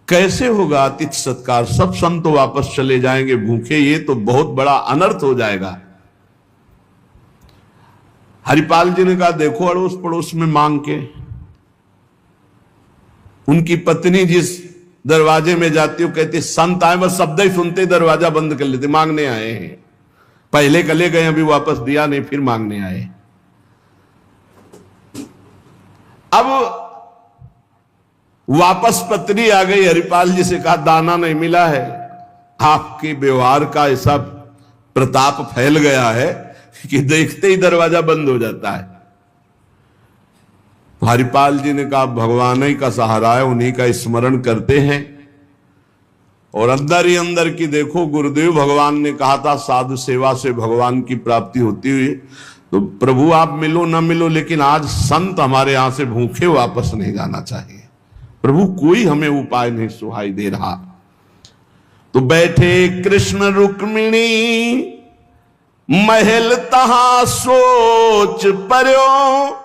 कैसे होगा अतिथि सत्कार? सब संत तो वापस चले जाएंगे भूखे, ये तो बहुत बड़ा अनर्थ हो जाएगा। हरिपाल जी ने कहा, देखो अड़ोस पड़ोस में मांग के। उनकी पत्नी जिस दरवाजे में जाती हो, कहती संत आए, बस शब्द ही सुनते दरवाजा बंद कर लेते, मांगने आए हैं। पहले कले गए, अभी वापस दिया नहीं, फिर मांगने आए। अब वापस पत्नी आ गई, हरिपाल जी से कहा, दाना नहीं मिला है। आपके व्यवहार का ऐसा प्रताप फैल गया है कि देखते ही दरवाजा बंद हो जाता है। हरिपाल जी ने कहा, भगवान ही का सहारा है, उन्हीं का स्मरण करते हैं। और अंदर ही अंदर की देखो, गुरुदेव भगवान ने कहा था साधु सेवा से भगवान की प्राप्ति होती हुई, तो प्रभु आप मिलो न मिलो, लेकिन आज संत हमारे यहां से भूखे वापस नहीं जाना चाहिए। प्रभु कोई हमें उपाय नहीं सुहाई दे रहा। तो बैठे कृष्ण रुक्मिणी महल तहां सोच पर्यो,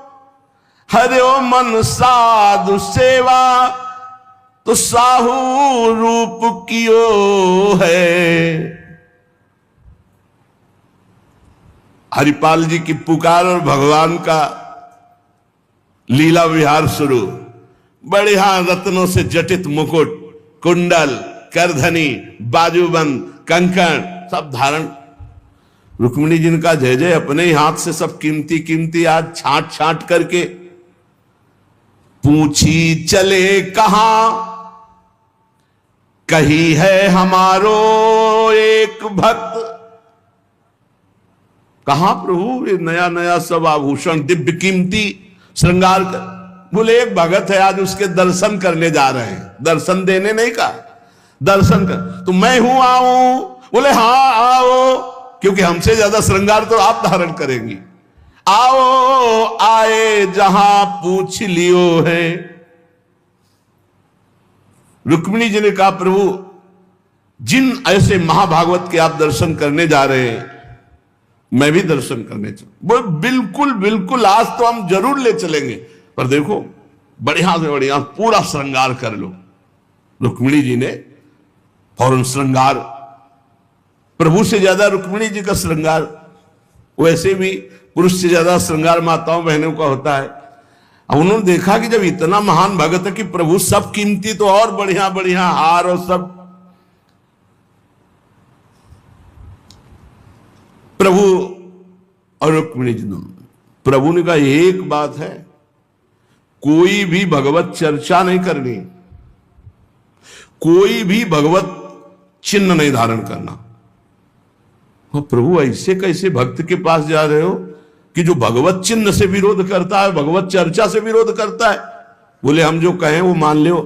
हरियो मन साधु सेवा तो साहू रूप कियो है। हरिपाल जी की पुकार और भगवान का लीला विहार शुरू। बढ़िया रत्नों से जटित मुकुट, कुंडल, करधनी, बाजूबंद, कंकण सब धारण। रुक्मिणी जी का जय जय, अपने ही हाथ से सब कीमती कीमती आज छांट छांट करके। पूछी चले कहां, कही है हमारो एक भक्त। कहां प्रभु ये नया नया सब आभूषण दिव्य कीमती श्रृंगार कर? बोले एक भगत है, आज उसके दर्शन करने जा रहे हैं। दर्शन देने नहीं कहा, दर्शन कर। तो मैं हूं आऊं? बोले हाँ आओ, क्योंकि हमसे ज्यादा श्रृंगार तो आप धारण करेंगी। आओ आए जहां पूछ लियो है। रुक्मिणी जी ने कहा, प्रभु जिन ऐसे महाभागवत के आप दर्शन करने जा रहे हैं, मैं भी दर्शन करने चलूं। वो बिल्कुल बिल्कुल, आज तो हम जरूर ले चलेंगे, पर देखो बढ़िया से बढ़िया पूरा श्रृंगार कर लो। रुक्मिणी जी ने फौरन श्रृंगार, प्रभु से ज्यादा रुक्मिणी जी का श्रृंगार, वैसे भी पुरुष से ज्यादा श्रृंगार माताओं बहनों का होता है। अब उन्होंने देखा कि जब इतना महान भगत है कि प्रभु सब कीमती तो और बढ़िया बढ़िया हार और सब, प्रभु और रुक्मिणी जी दोनों, प्रभु ने कहा एक बात है, कोई भी भगवत चर्चा नहीं करनी, कोई भी भगवत चिन्ह नहीं धारण करना। और प्रभु ऐसे कैसे भक्त के पास जा रहे हो कि जो भगवत चिन्ह से विरोध करता है, भगवत चर्चा से विरोध करता है? बोले हम जो कहें वो मान लो।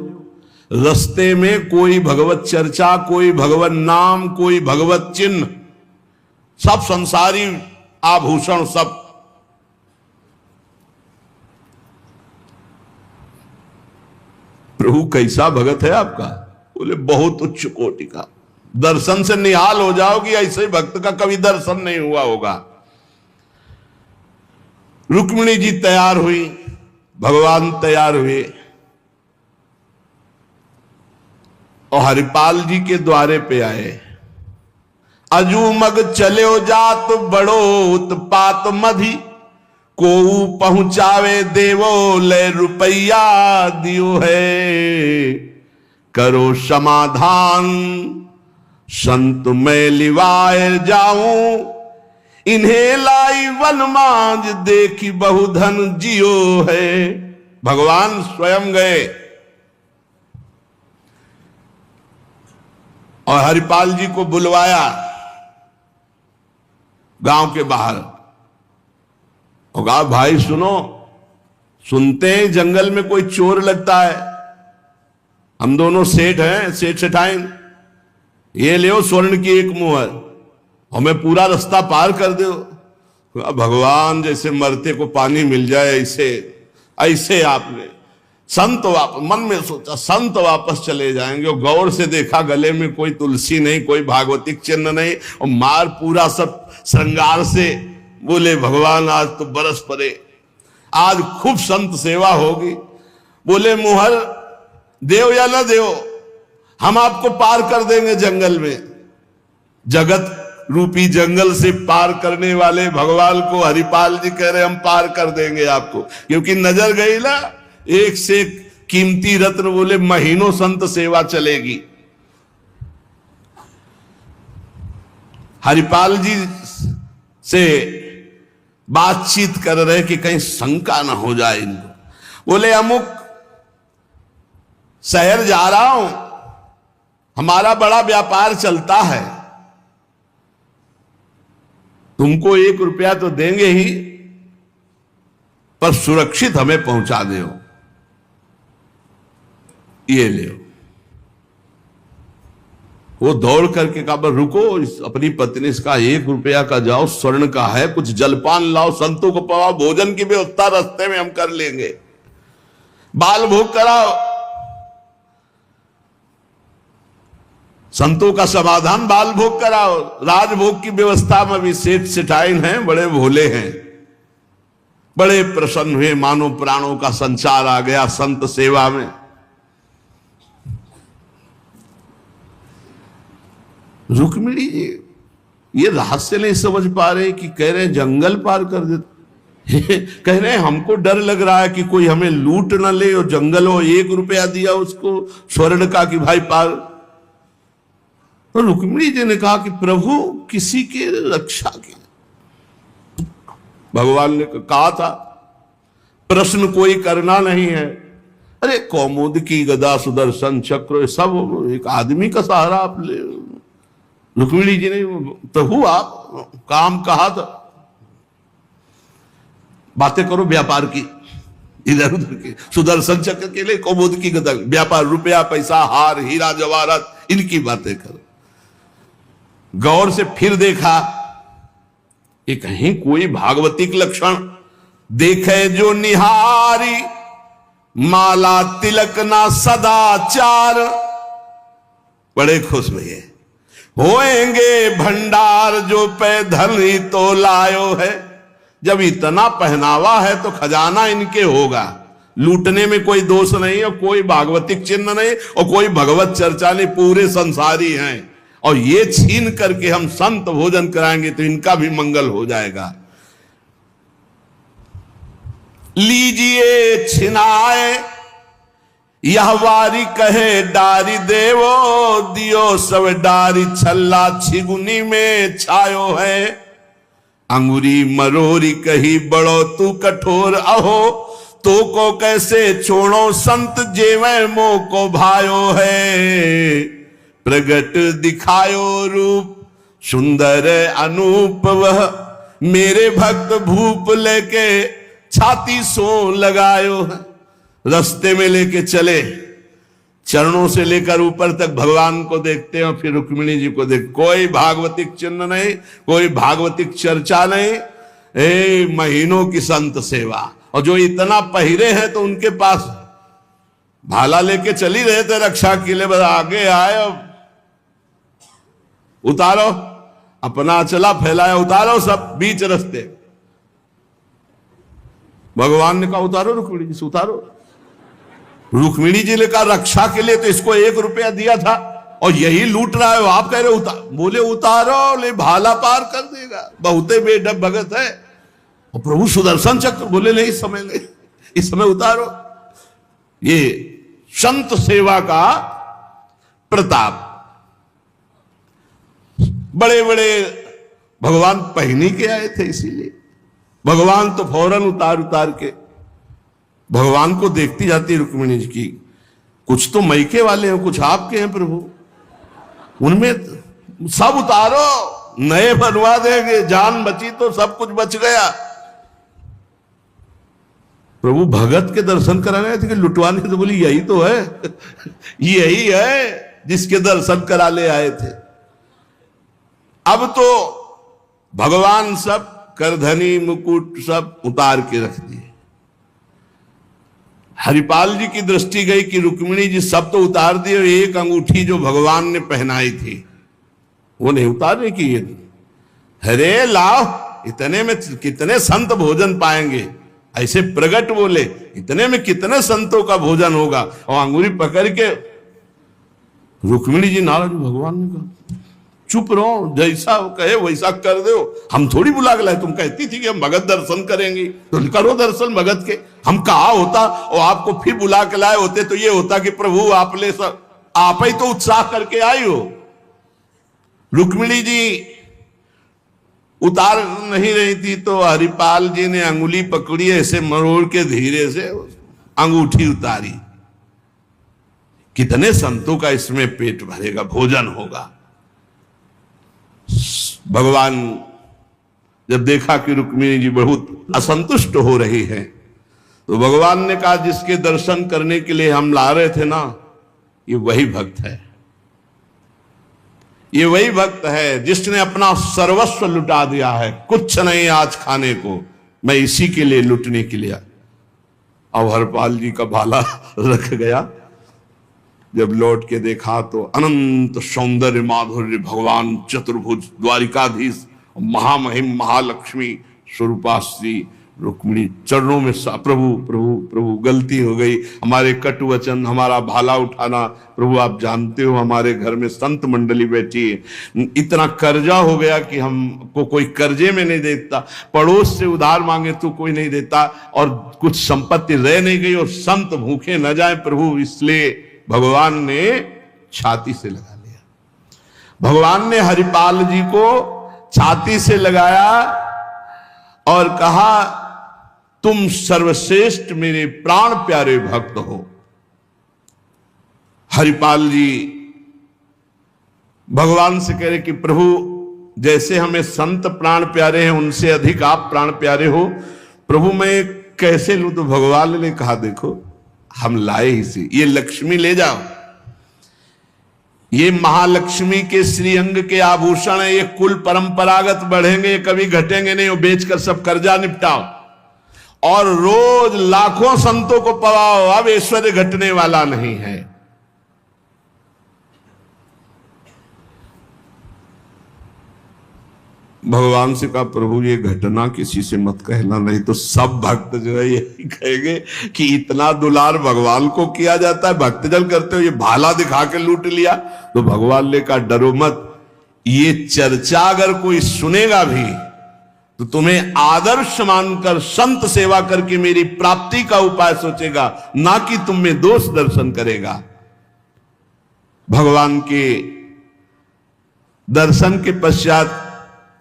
रास्ते में कोई भगवत चर्चा, कोई भगवत नाम, कोई भगवत चिन्ह, सब संसारी आभूषण सब। प्रभु कैसा भगत है आपका? बोले बहुत उच्च कोटि का, दर्शन से निहाल हो जाओगी, ऐसे भक्त का कभी दर्शन नहीं हुआ होगा। रुक्मिणी जी तैयार हुई, भगवान तैयार हुए और हरिपाल जी के द्वारे पे आए। अजू मग चलो जात बड़ो उत्पात मधि, को पहुंचावे देवो ले रुपया दियो है, करो समाधान संत मैं लिवाए जाऊं, इन्हें लाई वनमाज देखी बहुधन जियो है। भगवान स्वयं गए और हरिपाल जी को बुलवाया गांव के बाहर और कहा भाई सुनो, सुनते हैं जंगल में कोई चोर लगता है, हम दोनों सेठ हैं, सेठ सेठाइन, ये ले स्वर्ण की एक मुहर, हमें पूरा रास्ता पार कर दो। भगवान जैसे मरते को पानी मिल जाए ऐसे ऐसे आपने संत वापस मन में सोचा, संत वापस चले जाएंगे और गौर से देखा गले में कोई तुलसी नहीं, कोई भागवतिक चिन्ह नहीं और मार पूरा सब श्रृंगार से। बोले भगवान आज तो बरस पड़े, आज खूब संत सेवा होगी। बोले मुहर देव या न देव, हम आपको पार कर देंगे जंगल में। जगत रूपी जंगल से पार करने वाले भगवान को हरिपाल जी कह रहे हम पार कर देंगे आपको, क्योंकि नजर गई ना एक से एक कीमती रत्न। बोले महीनों संत सेवा चलेगी। हरिपाल जी से बातचीत कर रहे कि कहीं शंका ना हो जाए इनको। बोले अमुक शहर जा रहा हूं, हमारा बड़ा व्यापार चलता है, तुमको 1 रुपया तो देंगे ही, पर सुरक्षित हमें पहुंचा दो, ये ले। वो दौड़ करके कहा रुको, अपनी पत्नी इसका 1 रुपया का जाओ, स्वर्ण का है, कुछ जलपान लाओ, संतों को पवाओ, भोजन की व्यवस्था रास्ते में हम कर लेंगे, बाल भोग कराओ, संतों का समाधान बाल भोग कराओ। राजभोग की व्यवस्था में भी सेठ सेठाइन हैं, बड़े भोले हैं, बड़े प्रसन्न हुए, मानो प्राणों का संचार आ गया संत सेवा में। रुक्मिणी जी ये रहस्य नहीं समझ पा रहे कि कह रहे हैं जंगल पार कर देते, कह रहे हैं हमको डर लग रहा है कि कोई हमें लूट ना ले, और जंगल हो 1 रुपया दिया उसको स्वर्ण का कि भाई पार। तो रुक्मिणी जी ने कहा कि प्रभु किसी के रक्षा के, भगवान ने कहा था प्रश्न कोई करना नहीं है। अरे कौमुद की गदा सुदर्शन चक्र सब एक आदमी का सहारा आप ले। रुक्मिणी जी ने प्रभु आप काम कहा था, बातें करो व्यापार की, इधर उधर की, सुदर्शन चक्र के लिए कौमुद की गदा, व्यापार, रुपया पैसा हार हीरा जवाहरात, इनकी बातें करो। गौर से फिर देखा कि कहीं कोई भागवतिक लक्षण देखे जो निहारी, माला तिलक ना सदाचार। बड़े खुश हुए, होएंगे भंडार जो पे धन ही तो लायो है। जब इतना पहनावा है तो खजाना इनके होगा, लूटने में कोई दोष नहीं, और कोई भागवतिक चिन्ह नहीं, और कोई भगवत चर्चा नहीं, पूरे संसारी हैं। और ये छीन करके हम संत भोजन कराएंगे तो इनका भी मंगल हो जाएगा। लीजिए छिनाए यह वारी कहे डारी देवो, दियो सब डारी छल्ला छिगुनी में छायो है। अंगुरी मरोरी कही बड़ो तू कठोर अहो, तो को कैसे छोड़ो संत जेवे मोह को भायो है। प्रगट दिखायो रूप सुंदर अनूप, वह मेरे भक्त भूप लेके छाती सो लगायो है। रास्ते में लेके चले, चरणों से लेकर ऊपर तक भगवान को देखते हैं और फिर रुक्मिणी जी को देख। कोई भागवतिक चिन्ह नहीं, कोई भागवतिक चर्चा नहीं, महीनों की संत सेवा। और जो इतना पहिरे हैं तो उनके पास भाला लेके चली रहे थे रक्षा के लिए, बस आगे आए और उतारो, अपना चला फैलाया, उतारो सब बीच रास्ते। भगवान ने कहा उतारो रुक्मिणी जी से, उतारो। रुक्मिणी जी ने कहा रक्षा के लिए तो इसको 1 रुपया दिया था और यही लूट रहा है, आप कह रहे उतार। बोले उतारो, ले भाला पार कर देगा, बहुते बेडब भगत है। और प्रभु सुदर्शन चक्र, बोले नहीं, इस समय नहीं, इस समय उतारो। ये संत सेवा का प्रताप। बड़े बड़े भगवान पहनी के आए थे, इसीलिए भगवान तो फौरन उतार के भगवान को देखती जाती रुक्मिणी जी की। कुछ तो मैके वाले हैं, कुछ आपके हैं प्रभु, उनमें सब उतारो, नए बनवा देंगे, जान बची तो सब कुछ बच गया। प्रभु भगत के दर्शन कराने आए थे कि लुटवाने? तो बोली यही तो है यही है जिसके दर्शन कराने आए थे। अब तो भगवान सब करधनी मुकुट सब उतार के रख दिए। हरिपाल जी की दृष्टि गई कि रुक्मिणी जी सब तो उतार दिए, एक अंगूठी जो भगवान ने पहनाई थी वो नहीं उतारने की। अरे लाओ, इतने में कितने संत भोजन पाएंगे? ऐसे प्रगट बोले, इतने में कितने संतों का भोजन होगा। और अंगूरी पकड़ के रुक्मिणी जी नाराज, भगवान ने कहा चुप रहो, जैसा कहे वैसा कर दो, हम थोड़ी बुला के लाए। तुम कहती थी कि हम भगत दर्शन करेंगे, तो करो दर्शन भगत के। हम कहा होता और आपको फिर बुला के लाए होते तो ये होता कि प्रभु आप ले सब, आप ही तो उत्साह करके आई हो। रुक्मिणी जी उतार नहीं रही थी तो हरिपाल जी ने अंगुली पकड़ी, ऐसे मरोड़ के धीरे से अंगूठी उतारी। कितने संतों का इसमें पेट भरेगा, भोजन होगा। भगवान जब देखा कि रुक्मिणी जी बहुत असंतुष्ट हो रही है, तो भगवान ने कहा जिसके दर्शन करने के लिए हम ला रहे थे ना, ये वही भक्त है, ये वही भक्त है जिसने अपना सर्वस्व लुटा दिया है। कुछ नहीं आज खाने को, मैं इसी के लिए लुटने के लिए। अब हरपाल जी का भाला रख गया। जब लौट के देखा तो अनंत सौंदर्य माधुर्य भगवान चतुर्भुज द्वारिकाधीश महामहिम महालक्ष्मी स्वरूपाश्री रुक्मिणी चरणों में प्रभु प्रभु प्रभु गलती हो गई, हमारे कटु वचन, हमारा भाला उठाना। प्रभु आप जानते हो हमारे घर में संत मंडली बैठी है, इतना कर्जा हो गया कि हमको कोई कर्जे में नहीं देता, पड़ोस से उधार मांगे तो कोई नहीं देता, और कुछ संपत्ति रह नहीं गई और संत भूखे न जाए प्रभु। इसलिए भगवान ने छाती से लगा लिया। भगवान ने हरिपाल जी को छाती से लगाया और कहा तुम सर्वश्रेष्ठ मेरे प्राण प्यारे भक्त हो। हरिपाल जी भगवान से कह रहे कि प्रभु जैसे हमें संत प्राण प्यारे हैं उनसे अधिक आप प्राण प्यारे हो, प्रभु मैं कैसे लूं? तो भगवान ने कहा देखो हम लाए ही से, ये लक्ष्मी ले जाओ, ये महालक्ष्मी के श्रीअंग के आभूषण है, ये कुल परंपरागत बढ़ेंगे, ये कभी घटेंगे नहीं, वो बेचकर सब कर्जा निपटाओ और रोज लाखों संतों को पवाओ, अब ऐश्वर्य घटने वाला नहीं है। भगवान से कहा प्रभु ये घटना किसी से मत कहना, नहीं तो सब भक्त जो है यही कहेंगे कि इतना दुलार भगवान को किया जाता है, भक्तजन करते हो, ये भाला दिखा के लूट लिया। तो भगवान ने कहा डरो मत, ये चर्चा अगर कोई सुनेगा भी तो तुम्हें आदर्श मानकर संत सेवा करके मेरी प्राप्ति का उपाय सोचेगा, ना कि तुम में दोष दर्शन करेगा। भगवान के दर्शन के पश्चात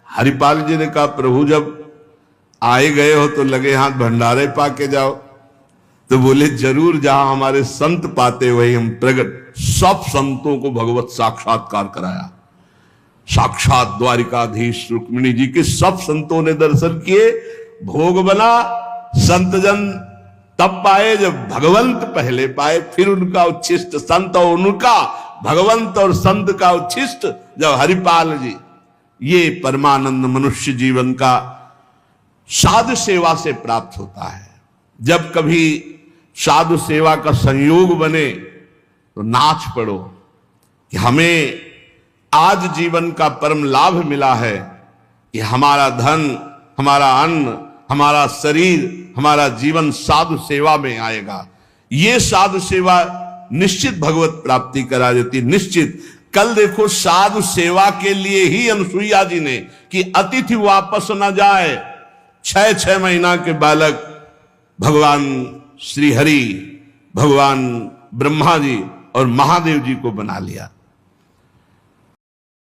हरिपाल जी ने कहा, प्रभु जब आए गए हो तो लगे हाथ भंडारे पाके जाओ। तो बोले, जरूर, जहां हमारे संत पाते वही हम प्रकट। सब संतों को भगवत साक्षात्कार कराया। साक्षात द्वारिकाधीश रुक्मिणी जी के सब संतों ने दर्शन किए, भोग बना। संत जन तब पाए जब भगवंत पहले पाए, फिर उनका उच्छिष्ट संत और उनका भगवंत और संत का उच्छिष्ट जब हरिपाल जी। ये परमानंद मनुष्य जीवन का साधु सेवा से प्राप्त होता है। जब कभी साधु सेवा का संयोग बने तो नाच पड़ो कि हमें आज जीवन का परम लाभ मिला है कि हमारा धन, हमारा अन्न, हमारा शरीर, हमारा जीवन साधु सेवा में आएगा। ये साधु सेवा निश्चित भगवत प्राप्ति करा देती, निश्चित। कल देखो, साधु सेवा के लिए ही अनुसुईया जी ने कि अतिथि वापस न जाए, 6 महीना के बालक भगवान श्री हरि, भगवान ब्रह्मा जी और महादेव जी को बना लिया।